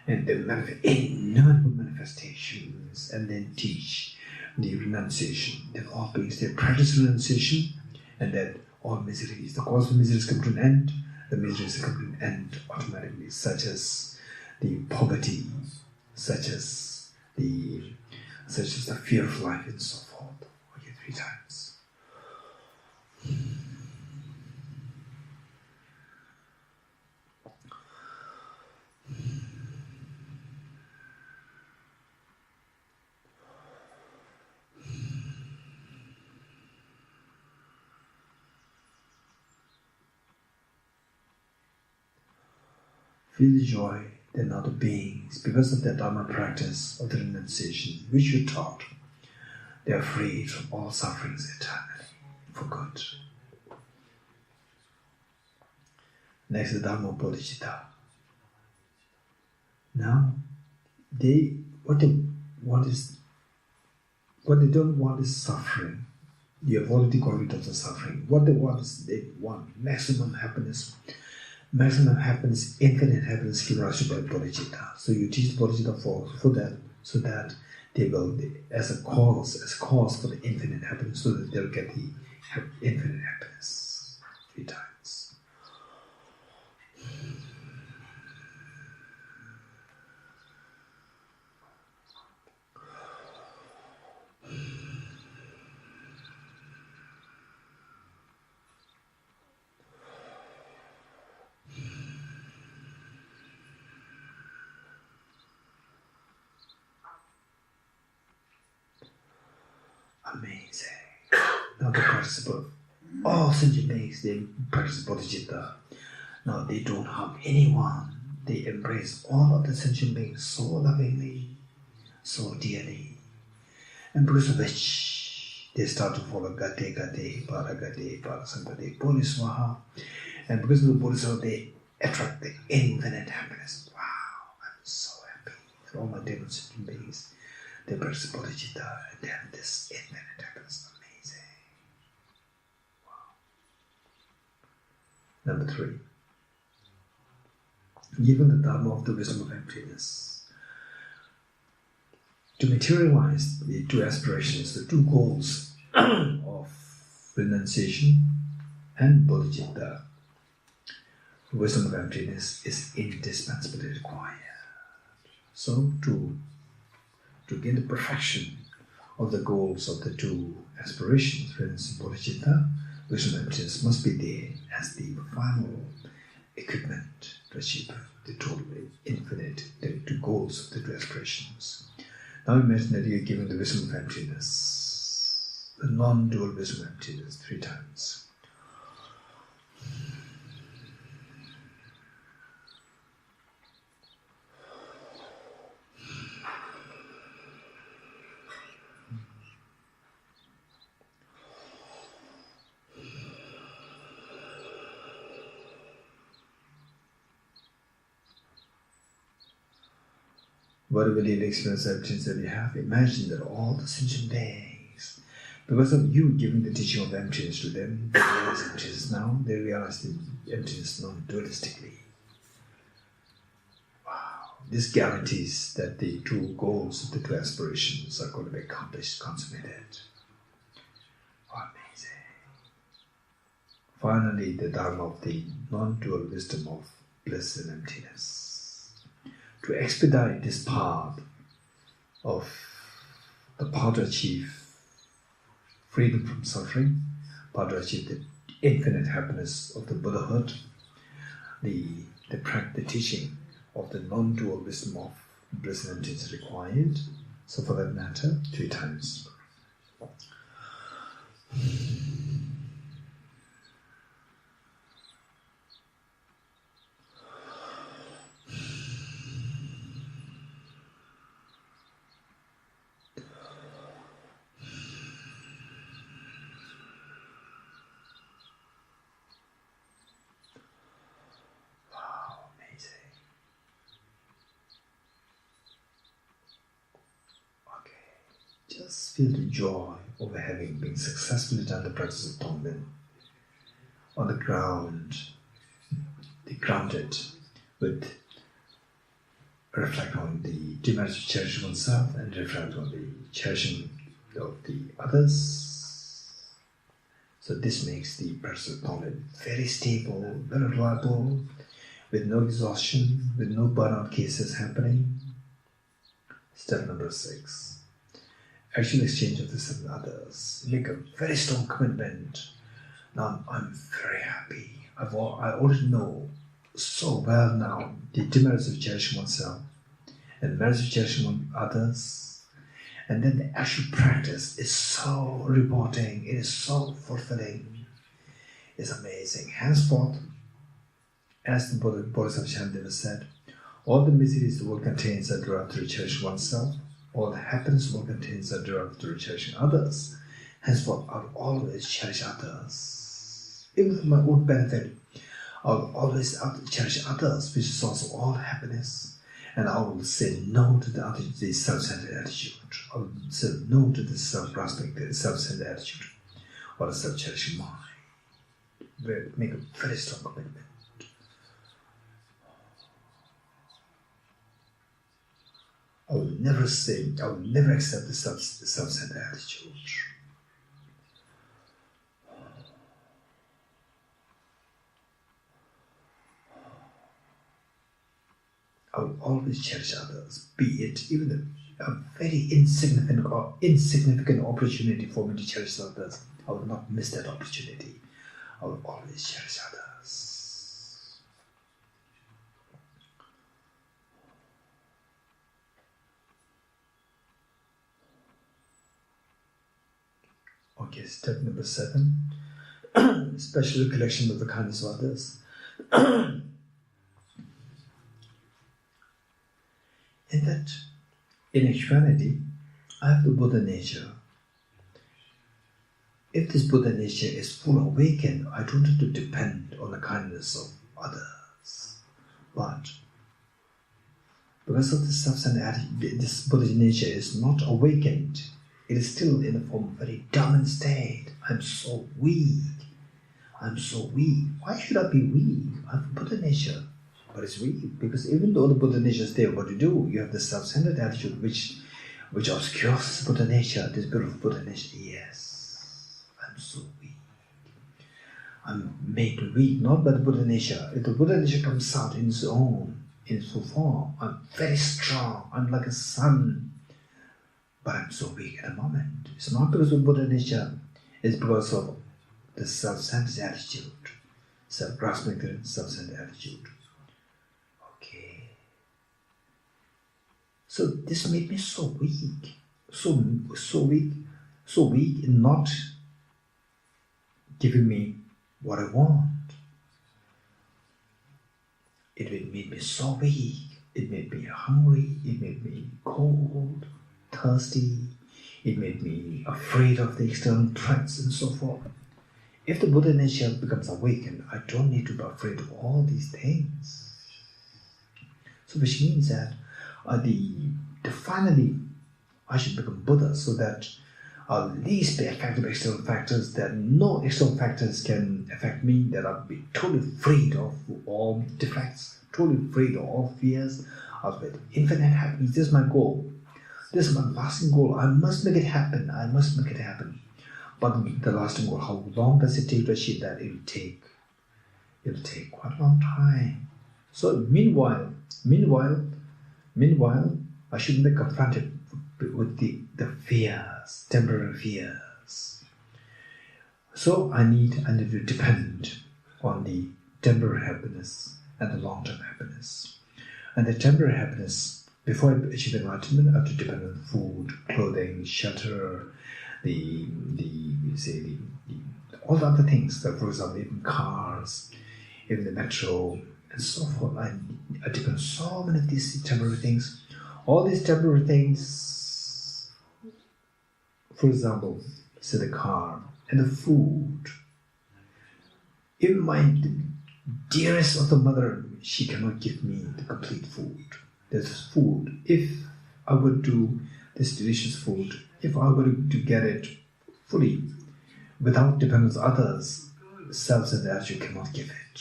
And they manifest innumerable manifestations and then teach the renunciation. That all beings, they practice renunciation, and that all miseries, the cause of miseries come to an end, the miseries come to an end automatically, such as the poverty, such as the fear of life, and so forth. Okay, 3 times. Feel the joy that now the beings, because of their Dharma practice of the renunciation, which you taught, they are freed from all sufferings eternally, for good. Next, the Dharma of Bodhicitta. Now, what they don't want is suffering. You have already got rid of the suffering. What they want is maximum happiness. Maximum happiness, infinite happiness given rise to by Bodhicitta. So you teach Bodhicitta for that, so that they will, as a cause for the infinite happiness, so that they'll get the infinite happiness 3 times. Amazing. Now the participant, all sentient beings, they practice bodhicitta. Now they don't harm anyone. They embrace all of the sentient beings so lovingly, so dearly. And because of which, they start to follow Gate, Parasampade, Bodhiswaha. And because of the Bodhisattva, they attract the infinite happiness. Wow, I'm so happy. All my dear sentient beings, they practice bodhicitta and they have this infinite happiness. Amazing. Wow. Number 3. Given the Dharma of the wisdom of emptiness, to materialize the 2 aspirations, the 2 goals of renunciation and bodhicitta, the wisdom of emptiness is indispensably required. So to gain the perfection of the goals of the 2 aspirations, renunciation and bodhicitta, wisdom of emptiness must be there as the final equipment to achieve the total infinite, the 2 goals of the 2 aspirations. Now imagine that you are giving the wisdom of emptiness, the non-dual wisdom of emptiness 3 times. Whatever the experience of emptiness that you have, imagine that all the sentient beings, because of you giving the teaching of emptiness to them, they realize emptiness now, they realize the emptiness non-dualistically. Wow, this guarantees that the 2 goals of the 2 aspirations are going to be accomplished, consummated. Amazing. Finally, the Dharma of the non-dual wisdom of bliss and emptiness. To expedite this path to achieve freedom from suffering, path to achieve the infinite happiness of the Buddhahood, the teaching of the non-dual wisdom of bliss and emptiness is required. So for that matter, 3 times. Just feel the joy over having been successfully done the practice of Tonglen on the ground, be grounded with reflect on the demerits of cherishing oneself and reflect on the cherishing of the others. So this makes the practice of Tonglen very stable, very reliable, with no exhaustion, with no burnout cases happening. Step number 6. Actual exchange of this with others. Make a very strong commitment. Now I'm very happy. I already know so well now the demerits of cherishing oneself and merits of cherishing others. And then the actual practice is so rewarding. It is so fulfilling. It's amazing. Henceforth, as the Bodhisattva Shandeva said, all the miseries the world contains are derived through cherishing oneself. All the happiness the world contains are derived through cherishing others. Henceforth, I will always cherish others. Even for my own benefit, I will always cherish others, which is also all happiness. And I will say no to the self-centered attitude. I will say no to the self-grasping, the self-centered attitude, or the self-cherishing mind. Make a very strong commitment. I will never accept the self-centered attitude. I will always cherish others, be it even a very insignificant opportunity for me to cherish others. I will not miss that opportunity. I will always cherish others. Okay, step number 7. Special recollection of the kindness of others. In that, in actuality, I have the Buddha nature. If this Buddha nature is full awakened, I don't have to depend on the kindness of others. But because of the self-centered attitude, this Buddha nature is not awakened. It is still in the form of a very dominant state. I'm so weak. I'm so weak. Why should I be weak? I have Buddha nature. But it's weak, because even though the Buddha nature is there, what do? You have the self-centered attitude which obscures this Buddha nature, this beautiful Buddha nature. Yes, I'm so weak. I'm made weak, not by the Buddha nature. If the Buddha nature comes out in its own, in its full form, I'm very strong, I'm like a sun. But I'm so weak at the moment. It's not because of Buddha nature, it's because of the self-centered attitude, self-grasping, self-centered attitude. Okay. So this made me so weak, so weak in not giving me what I want. It made me so weak. It made me hungry. It made me cold, thirsty. It made me afraid of the external threats and so forth. If the Buddha nature becomes awakened, I don't need to be afraid of all these things. So which means that finally I should become Buddha, so that I'll at least be affected by external factors, that no external factors can affect me, that I'll be totally freed of all defects, totally freed of all fears. I'll be infinite happiness. This is my goal. This is my lasting goal. I must make it happen. I must make it happen. But the lasting goal, how long does it take to achieve that? It'll take quite a long time. So meanwhile, I shouldn't be confronted with the fears, temporary fears. So I need to depend on the temporary happiness and the long-term happiness. And the temporary happiness, before I achieve enlightenment, I have to depend on food, clothing, shelter, all the other things. Like, for example, even cars, even the metro, and so forth. I depend on so many of these temporary things. All these temporary things, for example, say the car and the food. Even my dearest of the mother, she cannot give me the complete food. There's food. If I were to do this delicious food, if I were to get it fully, without dependence on others, self-centered attitude cannot give it.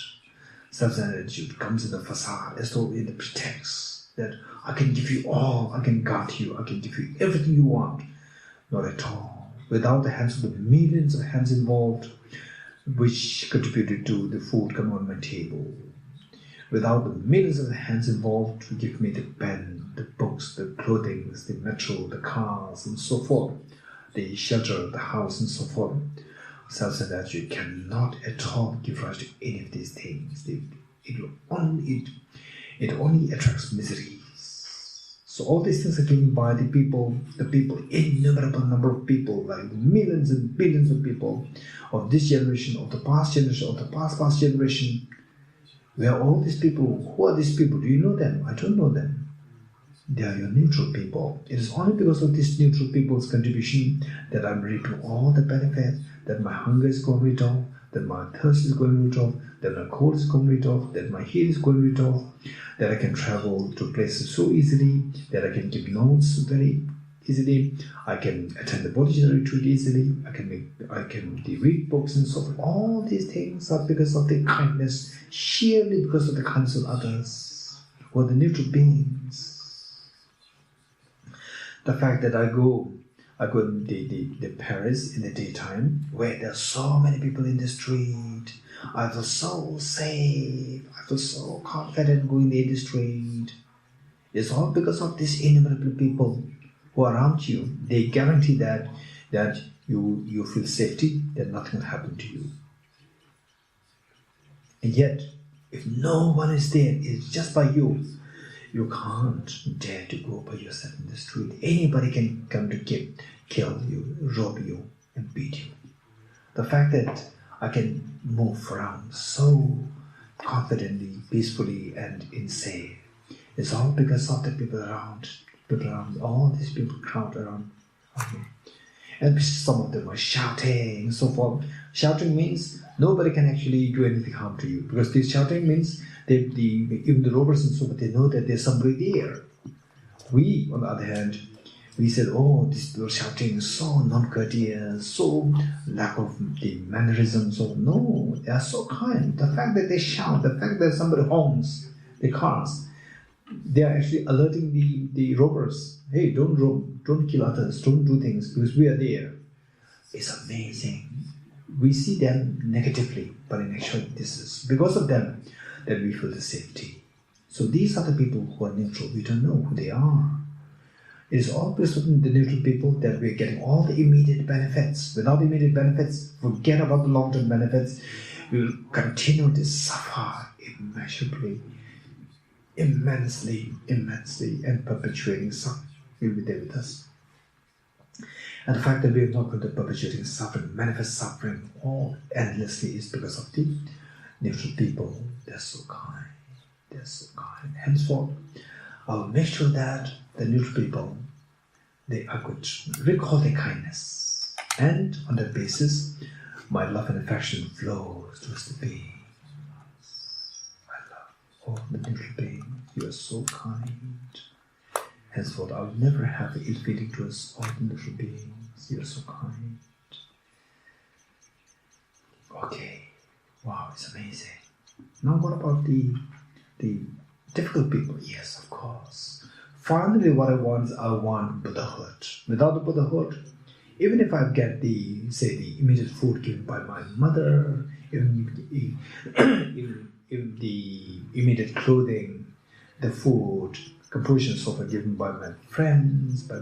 Self-centered attitude comes in the facade, as though in the pretext that I can give you all, I can guard you, I can give you everything you want. Not at all. Without the hands of the millions of hands involved, which contributed to the food coming on my table. Without the millions of hands involved to give me the pen, the books, the clothing, the metro, the cars, and so forth, the shelter, the house, and so forth, self-centered attitude cannot at all give rise to any of these things. It only attracts miseries. So all these things are given by the people, innumerable number of people, like millions and billions of people of this generation, of the past generation, of the past generation. Where are all these people? Who are these people? Do you know them? I don't know them. They are your neutral people. It is only because of these neutral people's contribution that I'm reaping all the benefits, that my hunger is going resolved, that my thirst is going rid of, that my cold is going rid of, that my heat is going rid of, that I can travel to places so easily, that I can give notes very easily, I can attend the Bodhicitta retreat easily, I can read books and so forth. All these things are because of the kindness, sheerly because of the kindness of others, or the neutral beings. The fact that I go in the Paris in the daytime, where there are so many people in the street, I feel so safe, I feel so confident going in the street. It's all because of these innumerable people who are around you. They guarantee that you feel safety, that nothing will happen to you. And yet, if no one is there, it's just by you, you can't dare to go by yourself in the street. Anybody can come to kill you, rob you, and beat you. The fact that I can move around so confidently, peacefully, and in safe is all because of the people around. All these people crowd around me. And some of them are shouting and so forth. Shouting means nobody can actually do anything harm to you, because this shouting means even the robbers and so forth, they know that there's somebody there. We, on the other hand, we said, oh, these people shouting is so non-courteous, so lack of the mannerisms. So no, they are so kind. The fact that they shout, the fact that somebody honks the cars, they are actually alerting the robbers. Hey, don't rob, don't kill others, don't do things, because we are there. It's amazing. We see them negatively, but in actuality, this is because of them that we feel the safety. So these are the people who are neutral. We don't know who they are. It is all because of the neutral people that we are getting all the immediate benefits. Without immediate benefits, forget about the long-term benefits. We will continue to suffer immeasurably, immensely, and perpetuating suffering will be there with us. And the fact that we are not going to perpetuating suffering, manifest suffering all endlessly is because of the neutral people. They're so kind. They're so kind. Henceforth, I'll make sure that the neutral people, they are good. Recall their kindness. And on that basis, my love and affection flows towards the beings. I love all the neutral beings. You are so kind. Henceforth, I will never have ill feeling towards all the neutral beings. You are so kind. Okay. Wow, it's amazing. Now what about the difficult people? Yes, of course. Finally, what I want is I want Buddhahood. Without the Buddhahood, even if I get the immediate food given by my mother, even the immediate clothing, the food, composition so far given by my friends, by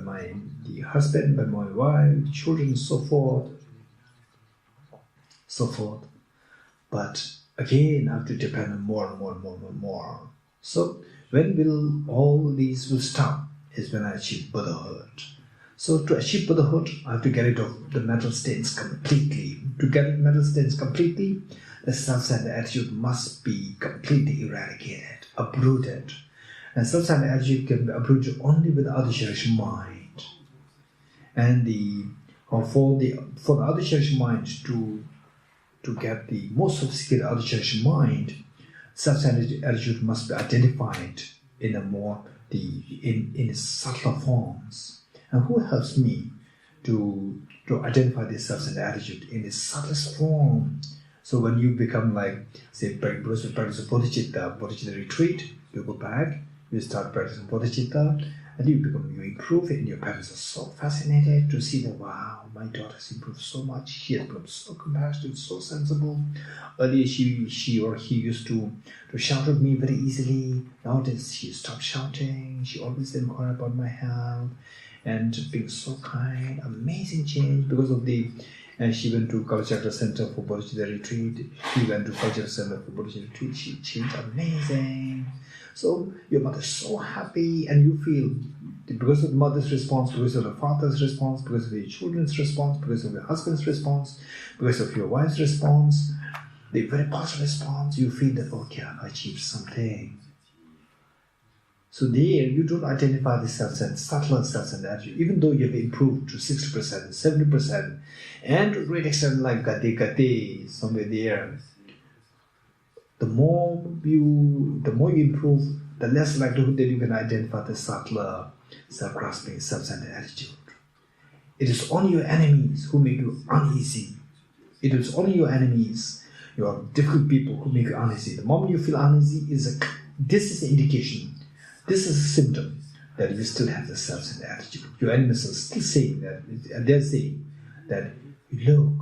the husband, by my wife, children, so forth. But again, I have to depend on more. So when will all these will stop? Is when I achieve Buddhahood. So to achieve Buddhahood, I have to get rid of the mental states completely. To get rid of mental states completely, the self-centered attitude must be completely eradicated, uprooted. And self-centered attitude can be uprooted only with the other-sharing mind. And for the other-sharing mind to get the most sophisticated other-sharing mind, self-centered attitude must be identified in in subtler forms. And who helps me to identify this self-centered attitude in its subtlest form? So when you become like, say, practice of Bodhicitta retreat, you go back, you start practicing Bodhicitta, and you improve it, and your parents are so fascinated to see that, wow, my daughter has improved so much, she has become so compassionate, so sensible. Earlier she or he used to shout at me very easily. Nowadays she stopped shouting, she always inquired about my health, and being so kind, amazing change because of and she went to Kalachakra Center for Bodhicitta retreat, he went to Kalachakra Center for Bodhicitta retreat, she changed amazing. So your mother is so happy, and you feel because of the mother's response, because of the father's response, because of your children's response, because of your husband's response, because of your wife's response, the very positive response, you feel that, okay, I've achieved something. So there you don't identify the self-centered, subtler self-centered attitude, even though you have improved to 60%, 70%, and to a great extent like gate, somewhere there. The more you improve, the less likelihood that you can identify the subtler, self-grasping, self-centered attitude. It is only your enemies who make you uneasy. It is only your enemies, your difficult people who make you uneasy. The moment you feel uneasy, this is an indication. This is a symptom that you still have the self-centered attitude. Your enemies are still saying that, they're saying that, look,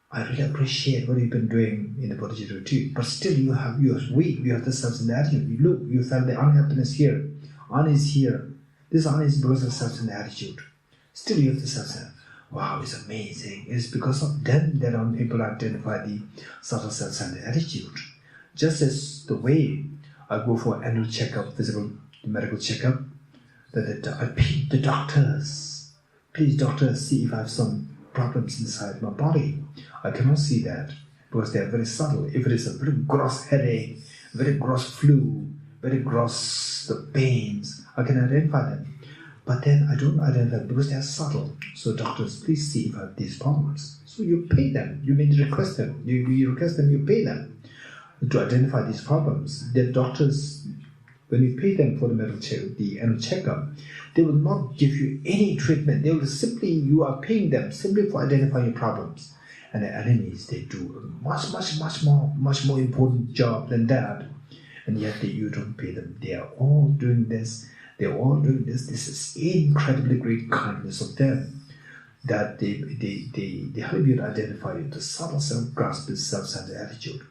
I really appreciate what you've been doing in the Bodhicitta retreat, but still you are weak, you have the self-centered attitude. Look, you felt the unhappiness here, unease here. This unease because of self-centered attitude. Still you have the self-centered. Wow, it's amazing. It's because of them that people identify the subtle self-centered attitude. Just as the way I go for annual checkup, physical medical checkup, that I pay the doctors. Please, doctors, see if I have some problems inside my body. I cannot see that because they are very subtle. If it is a very gross headache, very gross flu, very gross pains, I can identify them. But then I don't identify them because they are subtle. So doctors, please see if I have these problems. So you pay them. You may request them. You request them, you pay them to identify these problems. The doctors, when you pay them for the medical check, the annual checkup, they will not give you any treatment. They will simply, you are paying them simply for identifying your problems. And the enemies, they do a much more important job than that. And yet you don't pay them. They are all doing this. They're all doing this. This is incredibly great kindness of them, that they help you to identify the subtle self-grasping, self-centered attitude.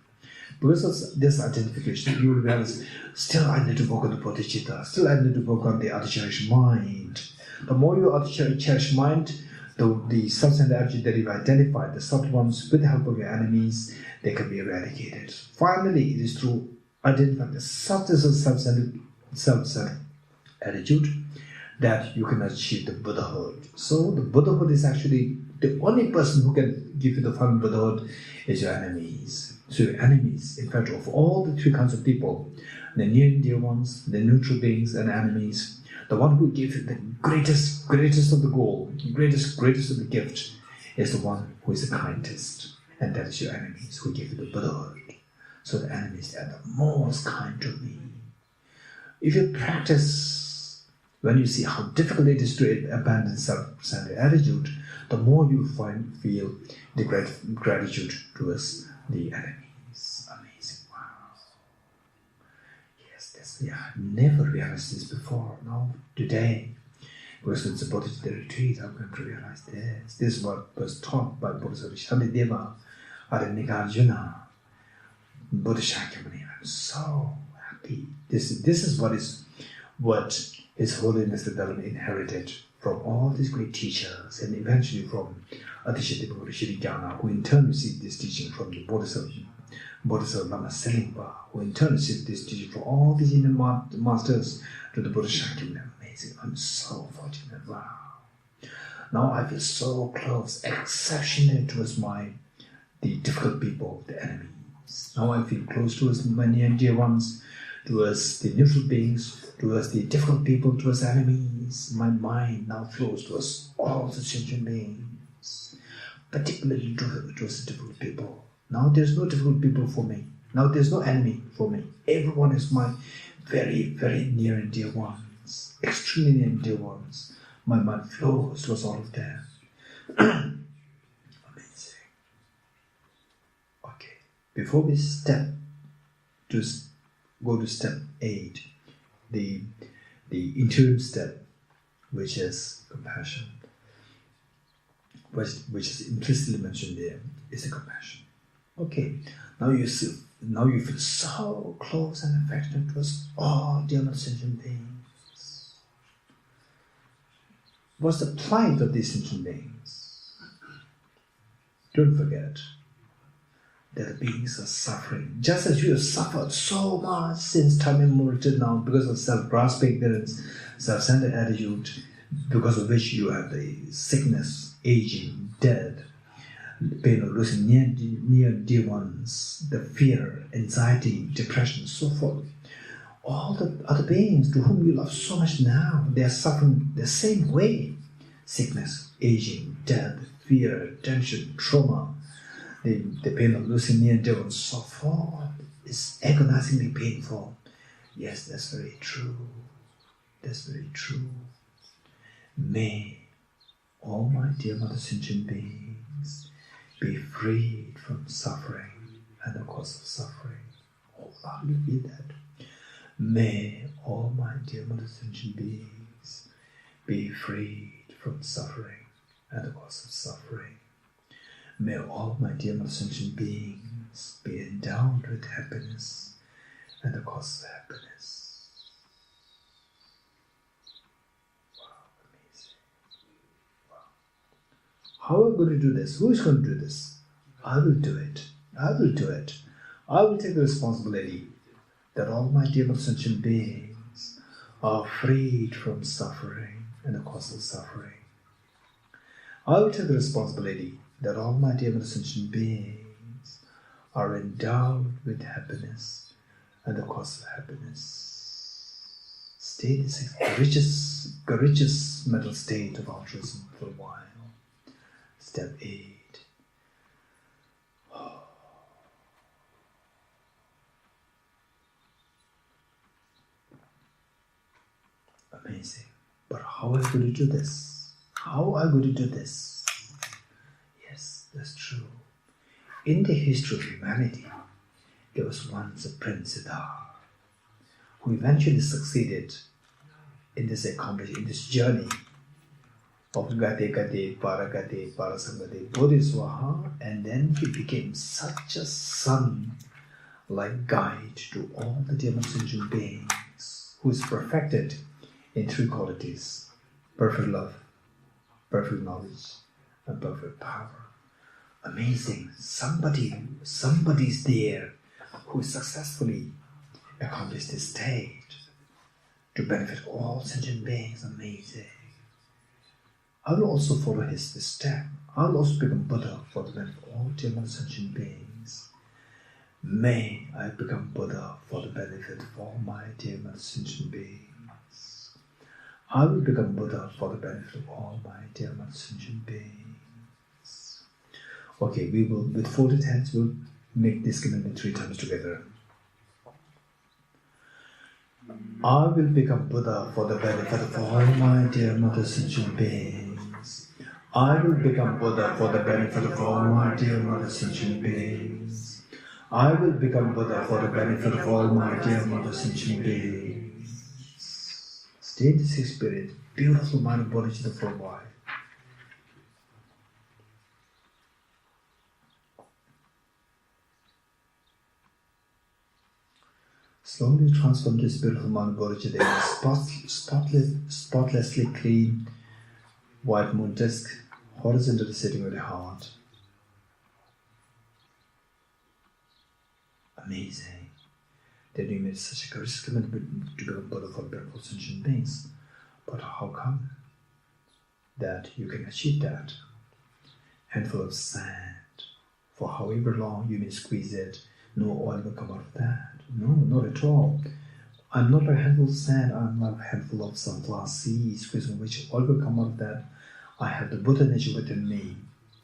Because of this identification, you will realize, still I need to work on the bodhicitta, still I need to work on the other-cherished mind. The more you other-cherished mind, the self-centered attitude that you've identified, the subtle ones, with the help of your enemies, they can be eradicated. Finally, it is through identifying the subtlest of self-centered attitude that you can achieve the Buddhahood. So the Buddhahood is actually the only person who can give you the final Buddhahood is your enemies. So your enemies, in fact, of all the three kinds of people, the near and dear ones, the neutral beings and enemies, the one who gives you the greatest of the goal, greatest of the gift, is the one who is the kindest. And that is your enemies who give you the Buddhahood. So the enemies are the most kind to me. If you practice, when you see how difficult it is to abandon self-centered attitude, the more you feel the gratitude towards the enemies. Amazing. Wow. Yes, I never realized this before. Now, today, because it's a Bodhicitta retreat, I'm going to realize this. This is what was taught by Bodhisattva Shantideva at Nagarjuna, Buddha Shakyamuni. I'm so happy. This is what His Holiness the Dalai inherited from all these great teachers, and eventually from Adhishathipa Shirikana, who in turn received this teaching from the Bodhisattva Lama Selingpa, who in turn received this teaching from all these Indian masters to the Buddha Shakyamuni. Amazing. I'm so fortunate. Wow. Now I feel so close, exceptionally towards the difficult people, the enemies. Now I feel close towards my near and dear ones, towards the neutral beings, towards the difficult people, towards enemies. My mind now flows towards all the sentient beings, particularly towards the difficult people. Now there's no difficult people for me. Now there's no enemy for me. Everyone is my very, very near and dear ones, extremely near and dear ones. My mind flows towards all of them. Amazing. Okay, before we go to step 8, the interim step, which is compassion, which is implicitly mentioned there, is the compassion. Okay, now you feel so close and affectionate towards all the other sentient beings. What's the plight of these sentient beings? Don't forget that the beings are suffering, just as you have suffered so much since time immemorial till now because of self-grasping ignorance, self-centered attitude, because of which you have the sickness, aging, death, pain of losing near dear ones, the fear, anxiety, depression, so forth. all the other beings to whom you love so much now, they are suffering the same way. Sickness, aging, death, fear, tension, trauma, the pain of losing near and dear and so forth is agonizingly painful. Yes, that's very true. That's very true. May all my dear Mother Sentient beings be freed from suffering and the cause of suffering. Oh, how do you feel that? May all my dear Mother Sentient beings be freed from suffering and the cause of suffering. May all my dear Mother Sentient beings be endowed with happiness and the cause of happiness. Wow, amazing. Wow. How are we going to do this? Who is going to do this? I will do it. I will do it. I will take the responsibility that all my dear Mother Sentient beings are freed from suffering and the cause of suffering. I will take the responsibility that all my dear Mother Sentient beings are endowed with happiness and the cause of happiness. Stay this courageous mental state of altruism for a while. Step 8. Amazing. But how are we going to do this? How are we going to do this? Yes, that's true. In the history of humanity, there was once a Prince Siddhartha who eventually succeeded in this journey of Gate, Paragate, Parasangate, Bodhiswaha, and then he became such a sun-like guide to all the dear sentient beings, who is perfected in 3 qualities: perfect love, perfect knowledge, and perfect power. Amazing. Somebody's there who successfully accomplished this state to benefit all sentient beings. Amazing. I will also follow his step. I will also become Buddha for the benefit of all dear sentient beings. May I become Buddha for the benefit of all my dear sentient beings. I will become Buddha for the benefit of all my dear sentient beings. Okay, we will, with folded hands, we'll make this commitment 3 times together. I will become Buddha for the benefit of all my dear Mother Sentient beings. I will become Buddha for the benefit of all my dear Mother Sentient beings. I will become Buddha for the benefit of all my dear Mother Sentient beings. Stay in this spirit, beautiful mind of Bodhicitta for a while. Slowly transform this beautiful mind of Bodhicitta in a spotlessly clean, white moon disk, horizontally sitting with the heart. Amazing. Then you made such a courageous commitment to become Buddha for beautiful sentient beings. But how come that you can achieve that? Handful of sand. For however long you may squeeze it, no oil will come out of that. No, not at all. I'm not a handful of sand, I'm not a handful of sunflower seeds, squeezing which oil will come out of that. I have the Buddha nature within me.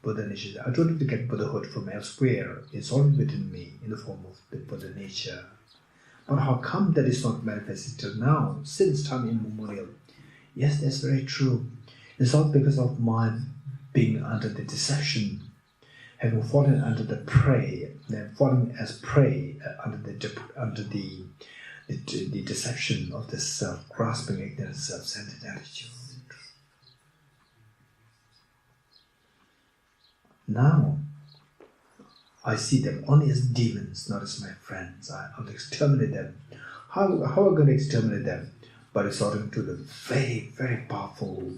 Buddha nature. I don't need to get Buddhahood from elsewhere. It's already within me in the form of the Buddha nature. But how come that is not manifested till now, since time immemorial? Yes, that's very true. It's all because of my being under the deception, having fallen under the prey, falling as prey under the deception of the self-grasping, ignorant, self-centered attitude. Now, I see them only as demons, not as my friends. I'll exterminate them. How am I going to exterminate them? By resorting to the very, very powerful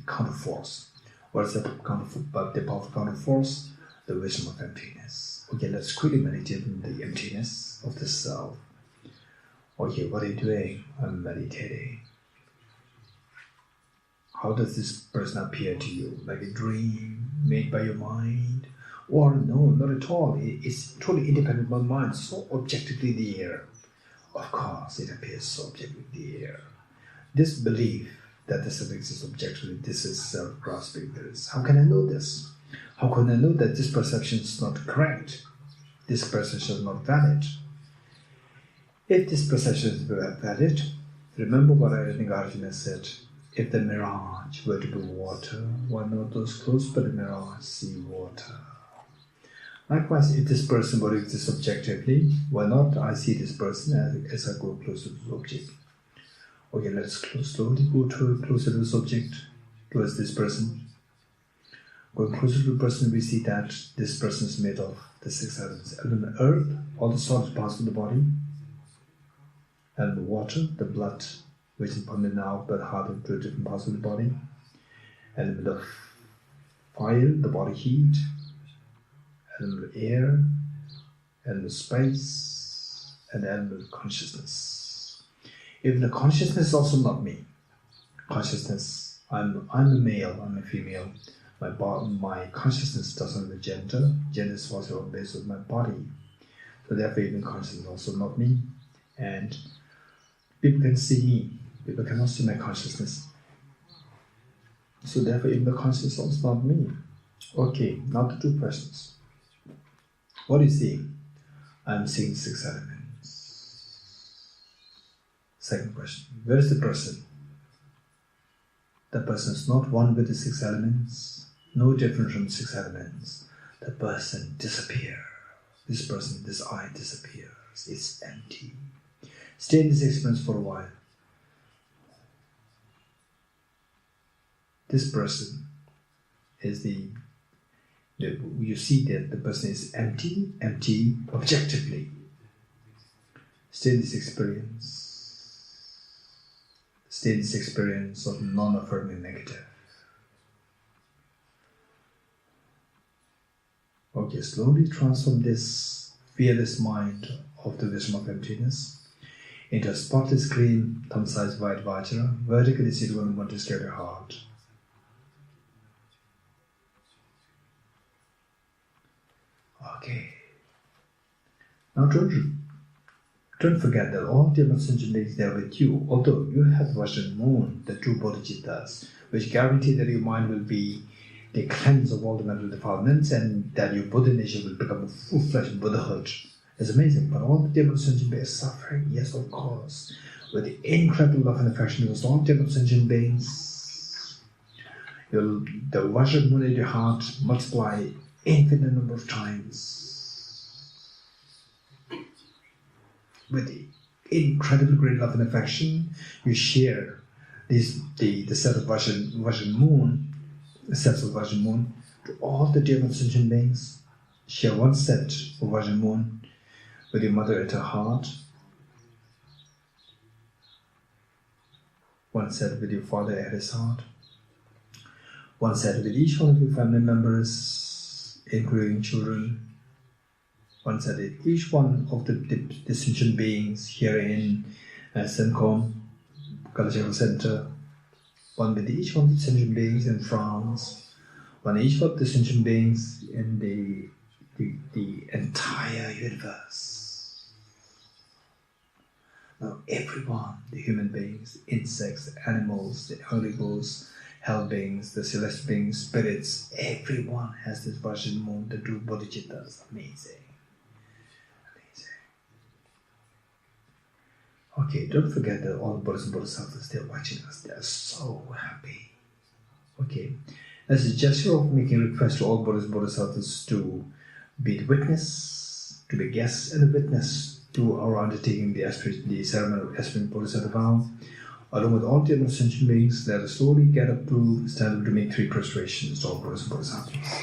counterforce. What is the powerful counterforce? The wisdom of emptiness. Okay, let's quickly meditate on the emptiness of the self. Okay, what are you doing? I'm meditating. How does this person appear to you? Like a dream made by your mind? Or no, not at all. It's totally independent of my mind, so objectively there. Of course, it appears subjectively there. This belief that the self exists objectively, this is self-grasping. How can I know this? How can I know that this perception is not correct? This perception is not valid. If this perception is valid, remember what I think Arjuna said. If the mirage were to be water, why not those close by the mirage see water? Likewise, if this person were to exist objectively, why not I see this person as I go closer to the object? Okay, let's slowly go closer to this object, towards this person. Going closer to the person, we see that this person is made of the 6 elements. Element earth, all the solids pass through the body. Element water, the blood, which is pumped out by the heart into different parts of the body. Element of fire, the body heat. Element of air, element of space, and element of consciousness. Even the consciousness is also not me. Consciousness, I'm a male, I'm a female. My consciousness doesn't have a gender. Gender is also based on my body. So therefore even consciousness is also not me. And people can see me. People cannot see my consciousness. So therefore even the consciousness is also not me. Okay, now the 2 questions. What do you see? I'm seeing 6 elements. Second question, where is the person? The person is not one with the 6 elements, no different from 6 elements. The person disappears. This person, this I disappears. It's empty. Stay in this experience for a while. This person is you see that the person is empty objectively. Stay in this experience. Stay in this experience of non-affirming negative. Okay, slowly transform this fearless mind of the vision of emptiness into a spotless, clean, thumb-sized white vajra, vertically seated on one to scale your heart. Okay. Now don't forget that all the ascension is there with you, although you have the Russian moon, the 2 Bodhicittas, which guarantee that your mind will be the cleanse of all the mental defilements and that your Buddha nature will become a full-fledged Buddhahood. It's amazing, but all the demon ascension beings are suffering, yes, of course, with the incredible love and affection towards all demon ascension beings. The Russian moon in your heart multiply infinite number of times. With the incredible great love and affection, you share the set of Russian moon, the sets of Russian moon to all the demon ascension beings. Share one set of Russian moon with your mother at her heart, one set with your father at his heart, one set with each one of your family members, including children, one set with each one of the ascension beings here in Saint Cosme, Kalachakra Center, one with each one of the ascension beings in France, one each of the ascension beings in the entire universe. Now everyone, the human beings, insects, animals, the Holy Ghost, hell beings, the celestial beings, spirits, everyone has this Russian moon, the 2 Bodhicittas. Amazing. Okay, don't forget that all the Buddhas and Bodhisattvas, they're watching us. They are so happy. Okay, as a gesture of making a request to all Buddhas and Bodhisattvas to be the witness, to be guests and a witness to our undertaking the ceremony of aspiring Bodhisattva vow, along with all the other ascension beings, let us slowly get up to stand up to make 3 prostrations to all Buddhas and Bodhisattvas.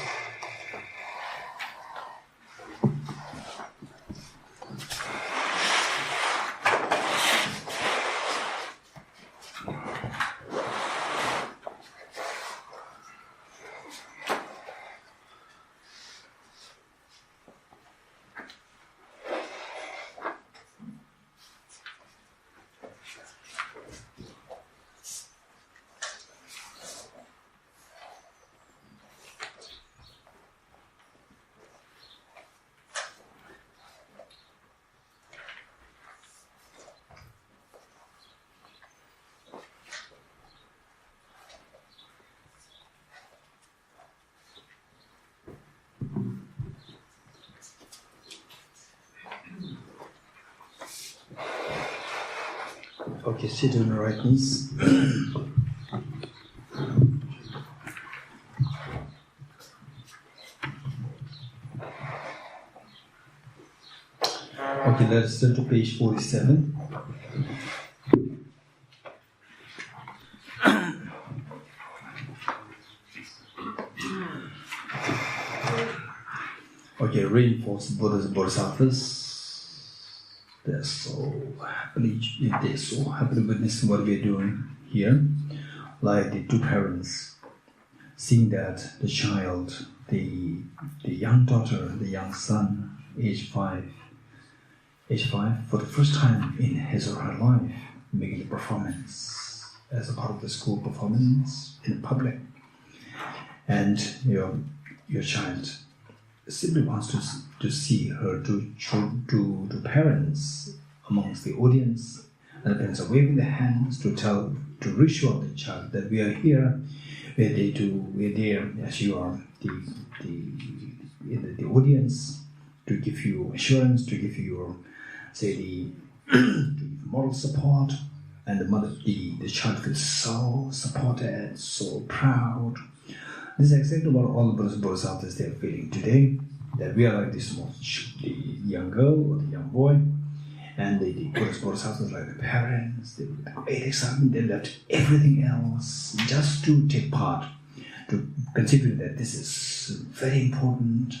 Okay, sit on the right knees. Okay, let us turn to page 47. Okay, reinforce Buddha's Bodhisattvas. They're so happily witnessing what we're doing here. Like the two parents, seeing that the child, the young daughter, the young son, age 5, for the first time in his or her life, making a performance as a part of the school performance in public. And your child simply wants to see her to parents amongst the audience, and the parents are waving their hands to reassure the child that we are here, we're there as you are in the audience, to give you assurance, to give you to give moral support, and the child feels so supported, so proud. This is exactly what all the Bodhisattvas they are feeling today, that we are like the young girl or the young boy, and the Bodhisattvas like the parents, they with great excitement, they left everything else just to take part, to consider that this is very important,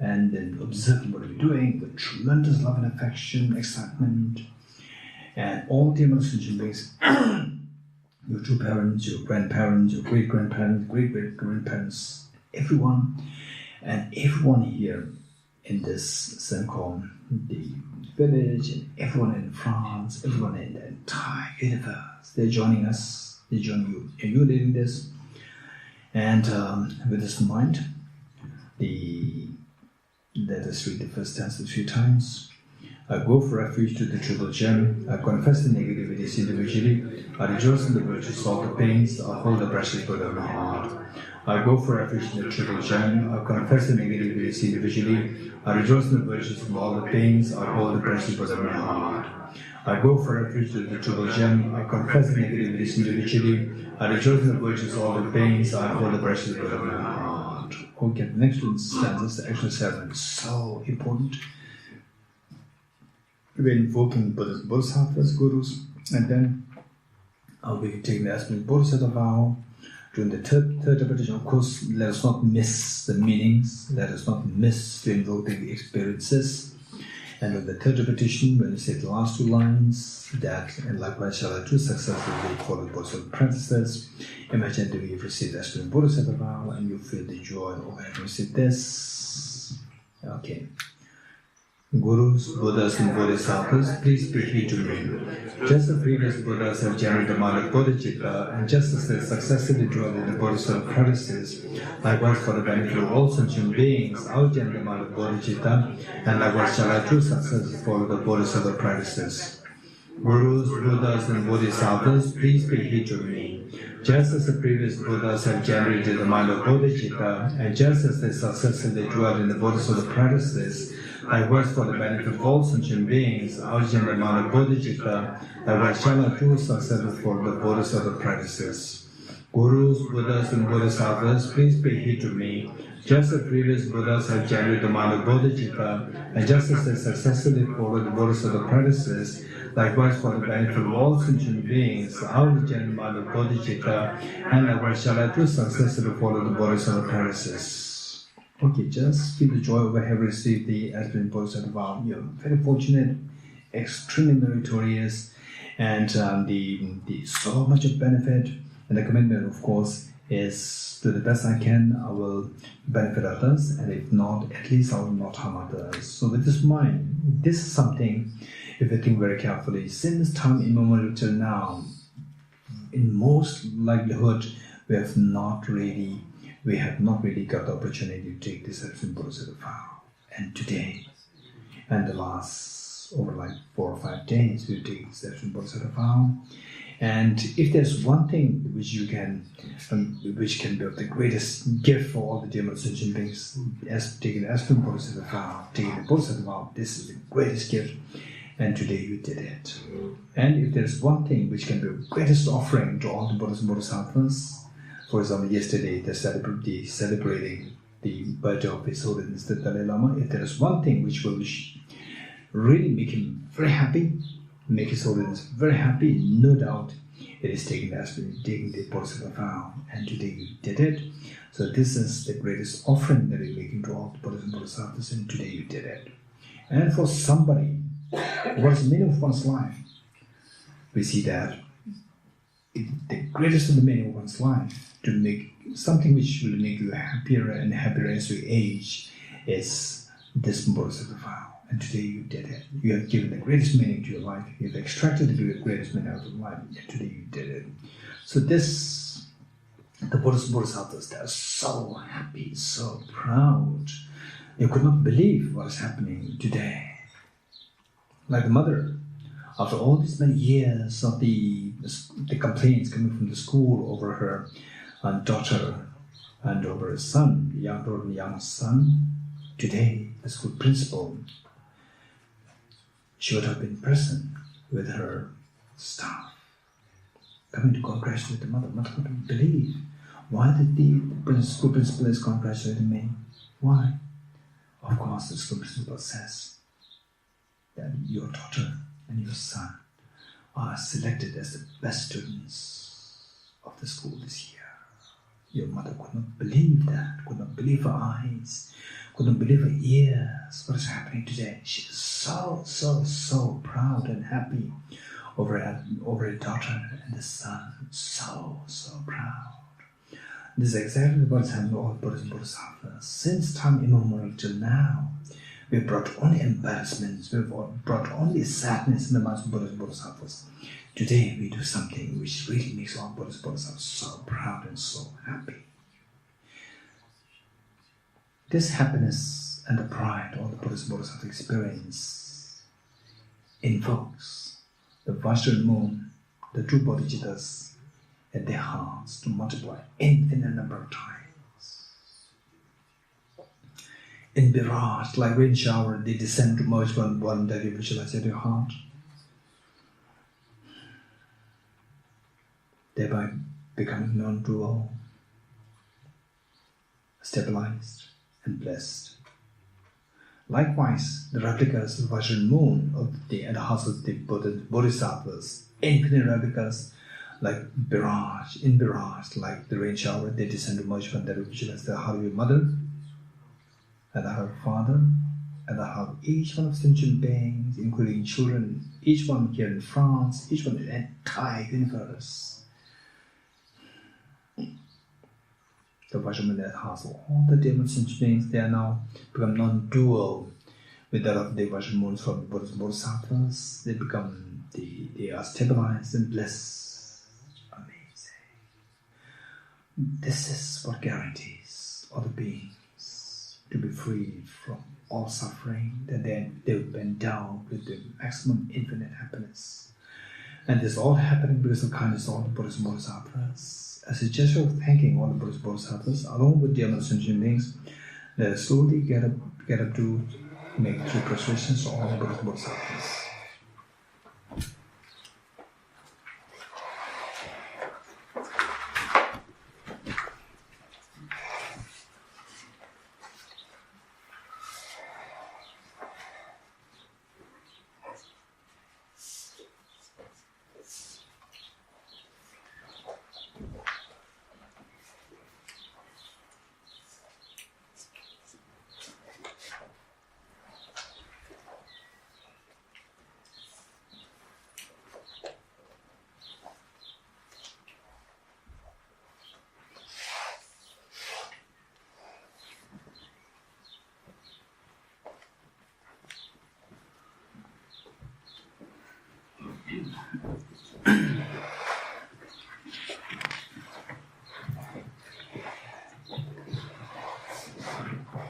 and then observing what we're doing with tremendous love and affection, excitement, and all the sentient beings, your two parents, your grandparents, your great-grandparents, great-great-grandparents, everyone here in this Saint Cosme, the village, and everyone in France, everyone in the entire universe, they're joining us, they join you, and you're leading this. And with this in mind, let us read the first stanza 3 times. I go for refuge to the triple gem. I confess the negativities individually. I rejoice in the virtues, solve the pains. I hold the precious Buddha in my heart. I go for refuge in the triple gem. I confess the negativities individually. I rejoice in the virtues of all the pains. I hold the precious Buddha in my heart. I go for refuge to the triple gem. I confess the negativities individually. I rejoice in the virtues of all the pains. I hold the precious Buddha in my heart. Okay, the next one stanzas, the actual ceremony is so important. We're invoking Buddha's Bodhisattvas, gurus, and then we're taking the aspect of Bodhisattva vow. During the third repetition, of course, let us not miss the meanings, let us not miss to invoke the experiences. And in the third repetition, when you say the last 2 lines, that, and likewise shall I do successfully follow the Bodhisattva practices, imagine that you've received the aspect of Bodhisattva vow, and you feel the joy of having received this. Okay. Gurus, Buddhas and Bodhisattvas, please be here to me. Just as previous Buddhas have generated the mind of Bodhicitta, and just as they successfully dwell in the Bodhisattva practices, likewise for the benefit of all sentient beings, I will generate the mind of Bodhicitta, and likewise shall I too successfully follow the Bodhisattva practices. Gurus, Buddhas and Bodhisattvas, please be here to me. Just as the previous Buddhas have generated the mind of Bodhicitta, and just as they successfully dwell in the Bodhisattva practices, likewise for the benefit of all sentient beings, I will generate the mind of Bodhicitta, likewise shall I too successfully follow the Bodhisattva practices. Gurus, Buddhas and Bodhisattvas, please be here to me. Just as previous Buddhas have generated the mind of Bodhicitta, and just as they successfully follow the Bodhisattva practices, likewise for the benefit of all sentient beings, I will generate the mind of Bodhicitta, and likewise shall I too successfully follow the Bodhisattva practices. Okay, just feel the joy over having received the aspirant Bodhisattva vow. You're very fortunate, extremely meritorious, and the so much of benefit, and the commitment, of course, is to the best I can, I will benefit others, and if not, at least I will not harm others. So with this mind, this is something, if you think very carefully, since time immemorial till now, in most likelihood, we have not really got the opportunity to take this aspirant Bodhisattva vow. And today, and the last over like 4 or 5 days, we take this aspirant Bodhisattva vow. And if there's one thing which can be of the greatest gift for all the dear sentient beings, as taking the aspirant Bodhisattva vow, taking the Bodhisattva vow, this is the greatest gift. And today you did it. And if there's one thing which can be the greatest offering to all the Buddhas and Bodhisattvas, for example, yesterday they celebrating the birthday of His Holiness the Dalai Lama, if there is one thing which will really make him very happy, make His Holiness very happy, no doubt it is taking the Bodhisattva vow, and today you did it. So this is the greatest offering that you're making to all the Buddhas and Bodhisattvas, and today you did it. And for somebody, what's the meaning of one's life? We see that the greatest of the meaning of one's life, to make something which will make you happier and happier as you age, is this Bodhisattva vow. And today you did it. You have given the greatest meaning to your life. You have extracted the greatest meaning out of life. And today you did it. So the Buddhas and Bodhisattvas, they are so happy, so proud. They could not believe what is happening today. Like the mother, after all these many years of the complaints coming from the school over her daughter and over her son, the young daughter and young son, today the school principal, she would have been present with her staff, coming to congratulate the mother. Mother couldn't believe. Why did the school principal is congratulating me? Why? Of course, the school principal says that your daughter and your son are selected as the best students of the school this year. Your mother could not believe that, could not believe her eyes, could not believe her ears. What is happening today? She is so proud and happy over her daughter and the son. So proud. This is exactly what is happening to all Buddhas and Bodhisattvas. Since time immemorial till now, we've brought only embarrassments, we've brought only sadness in the minds of Buddhas and Bodhisattvas. Today we do something which really makes all Buddhas and Bodhisattvas so proud and so happy. This happiness and the pride all the Buddhas and Bodhisattvas experience invokes the Vajra moon, the true Bodhicittas, at their hearts to multiply infinite number of times. In mirage, like rain shower, they descend to merge one that you visualize at your heart, thereby becoming non-dual, stabilized and blessed. Likewise, the replicas of the Vajra moon at the hearts of the Bodhisattvas, infinite replicas, like in mirage, like the rain shower, they descend to merge one that you visualize the heart of your mother, and the heart of father, and the heart of each one of sentient beings, including children, each one here in France, each one in the entire universe. The Vajra that has all the different sentient beings, they are now become non-dual with that of the Vajra moons from the Buddhas and Bodhisattvas. They are stabilized and blessed. This is what guarantees all the beings to be freed from all suffering, that they've been endowed with the maximum infinite happiness. And this is all happening because of kindness of all the Buddhas and Bodhisattvas. As a gesture of thanking all the Buddhas and Bodhisattvas, along with the other sentient beings, they slowly get up to make three prostrations to all the Buddhas and Bodhisattvas.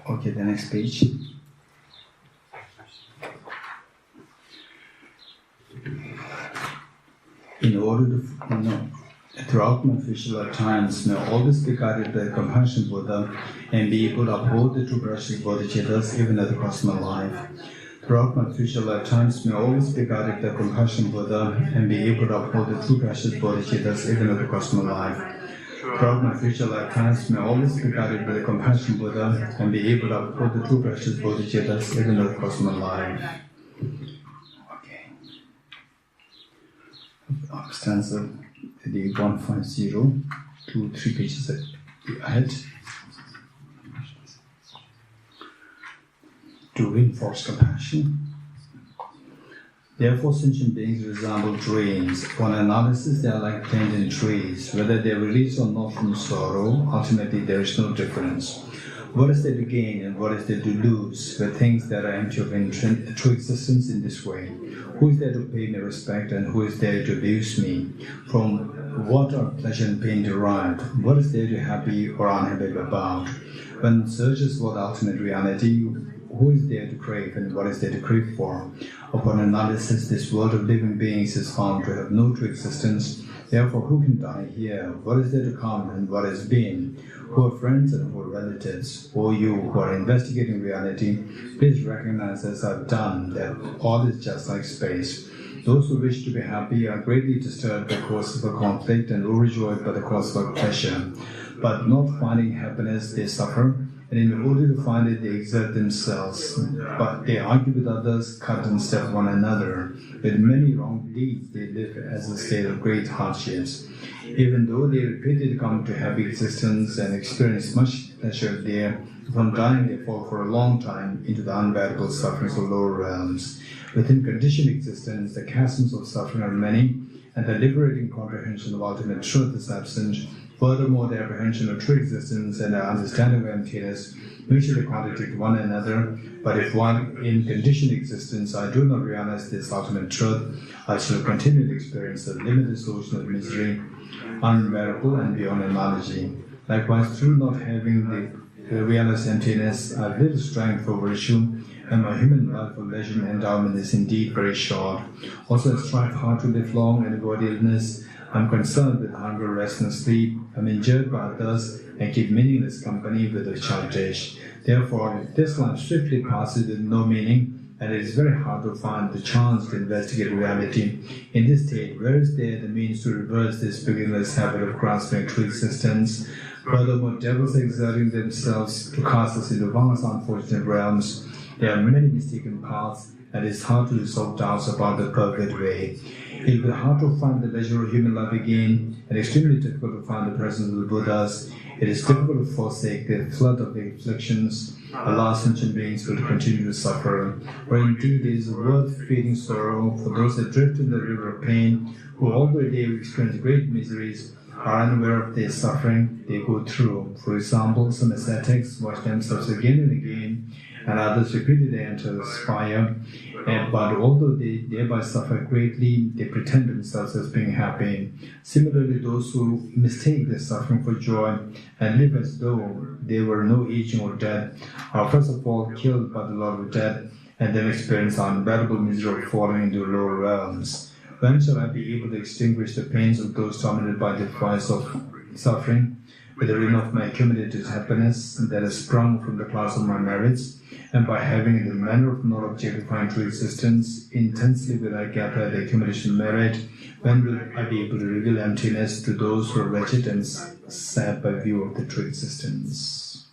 Okay, the next page. In order to throughout my official lifetimes, may always be guided by the compassion Buddha and be able to uphold the true practice of Bodhicittas even at the cost of my life. To Throughout my future lifetimes, may I always be guided by the compassion Buddha and be able to uphold the true precious Bodhicittas even in the cosmic life. Throughout my future lifetimes, may I always be guided by the compassion Buddha and be able to uphold the true precious Bodhicittas even in the cosmic life. Okay. Stanza 150 to 3 pages ahead. To reinforce compassion. Therefore, sentient beings resemble dreams. On analysis, they are like planted trees. Whether they release or not from sorrow, ultimately there is no difference. What is there to gain and what is there to lose with things that are empty of true existence in this way? Who is there to pay me respect and who is there to abuse me? From what are pleasure and pain derived? What is there to be happy or unhappy about? When searches for the ultimate reality, who is there to crave and what is there to crave for? Upon analysis, this world of living beings is found to have no true existence. Therefore, who can die here? What is there to come and what has been? Who are friends and who are relatives? O you who are investigating reality, please recognize, as I've done, that all is just like space. Those who wish to be happy are greatly disturbed by causes of conflict and overjoyed by the cause of pleasure. But not finding happiness, they suffer, and in order to find it, they exert themselves. But they argue with others, cut and stab one another. With many wrong deeds, they live as a state of great hardships. Even though they repeatedly come to happy existence and experience much pleasure there, upon dying they fall for a long time into the unbearable sufferings of lower realms. Within conditioned existence, the chasms of suffering are many, and the liberating comprehension of ultimate truth is absent. Furthermore, the apprehension of true existence and the understanding of emptiness mutually contradict one another. But if while in conditioned existence I do not realize this ultimate truth, I shall continue to experience a limitless ocean of misery, unbearable and beyond analogy. Likewise, through not having the realized emptiness, I have little strength for virtue, and my human life of leisure and endowment is indeed very short. Also, I strive hard to live long and avoid illness. I am concerned with hunger, rest and sleep. I am injured by others and keep meaningless company with the childish. Therefore, this life swiftly passes with no meaning, and it is very hard to find the chance to investigate reality. In this state, where is there the means to reverse this beginner's habit of grasping true existence? Furthermore, devils are exerting themselves to cast us into vast unfortunate realms. There are many mistaken paths, and it is hard to resolve doubts about the perfect way. It will be hard to find the leisure of human life again, and extremely difficult to find the presence of the Buddhas. It is difficult to forsake the flood of the afflictions. Alas, sentient beings will continue to suffer. For indeed, it is a worth-feeling sorrow for those that drift in the river of pain, who although they experience great miseries, are unaware of their suffering they go through. For example, some ascetics wash themselves again and again, and others repeatedly enter the fire. But although they thereby suffer greatly, they pretend themselves as being happy. Similarly, those who mistake their suffering for joy and live as though there were no aging or death are first of all killed by the lord of death, and then experience unbearable misery of falling into lower realms. When shall I be able to extinguish the pains of those tormented by the fires of suffering, with the ring of my accumulated happiness that has sprung from the clouds of my merits, and by having in the manner of not objectifying true existence, intensely will I gather the accumulation merit? When will I be able to reveal emptiness to those who are wretched and sad by view of the true existence?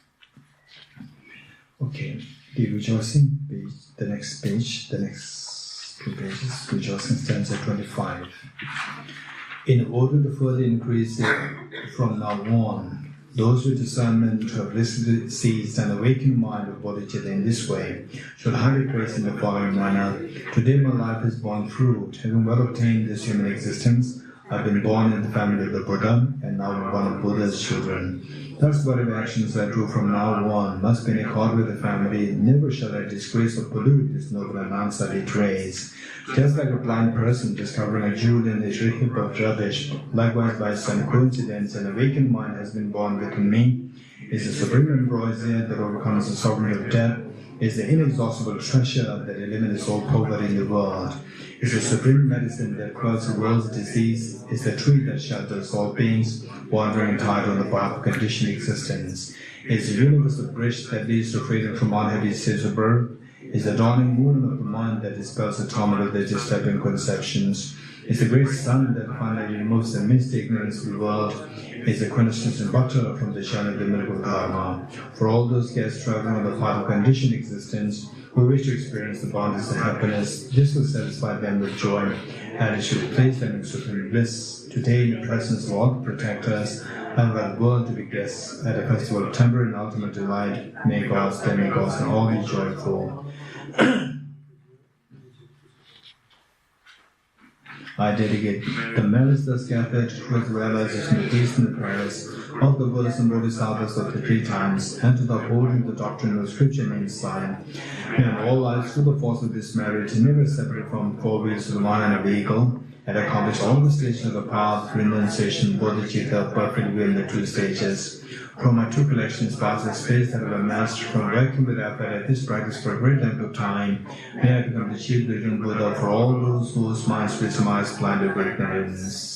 Okay, the rejoicing page, the next 2 pages, rejoicing stanza 25. In order to further increase it from now on, those with discernment who have recently seized an awakened mind of Bodhicitta in this way should highly praise in the following manner. Today my life has borne fruit. Having well obtained this human existence, I have been born in the family of the Buddha, and now am one of Buddha's children. Thus, whatever actions I do from now on must be in accord with the family. Never shall I disgrace or pollute this noble and unsullied race. Just like a blind person discovering a jewel in a heap of rubbish, likewise by some coincidence an awakened mind has been born within me, is the supreme ambrosia that overcomes the sovereignty of death, is the inexhaustible treasure that eliminates all poverty in the world, is the supreme medicine that cures the world's disease, is the tree that shelters all beings wandering and tired on the path of conditioned existence, is the universal bridge that leads to freedom from unhappy states of birth, It's the dawning moon of the mind that dispels the torment of their disturbing conceptions. It's the great sun that finally removes the misty ignorance of the world. It's the quintessential butter from the shine of the miracle Dharma. For all those guests traveling on the path of conditioned existence, who wish to experience the bounties of happiness, this will satisfy them with joy, and it should place them in supreme bliss. Today, in the presence of all the protectors, and we are born to be guests at a festival of temporary and ultimate delight. May gods, demigods, and all be joyful. I dedicate the merits thus gathered to the realization of these and the prayers of the Buddhas and Bodhisattvas of the 3 times, and to the upholding the doctrine of Scripture and insight. And in all lives, through the force of this merit, never separate from 4 wheels of the one and a vehicle, and accomplish all the stages of the path, renunciation, bodhicitta, perfect will in the 2 stages. From my 2 collections, past space that I have amassed from working with effort at this practice for a great length of time, may I become the chief living Buddha for all those whose minds with eyes blinded with ignorance.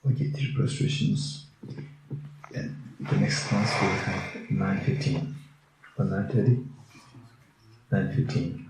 Okay, 3 prostrations. And the next class will have 9:15 or 9:30? 9:15.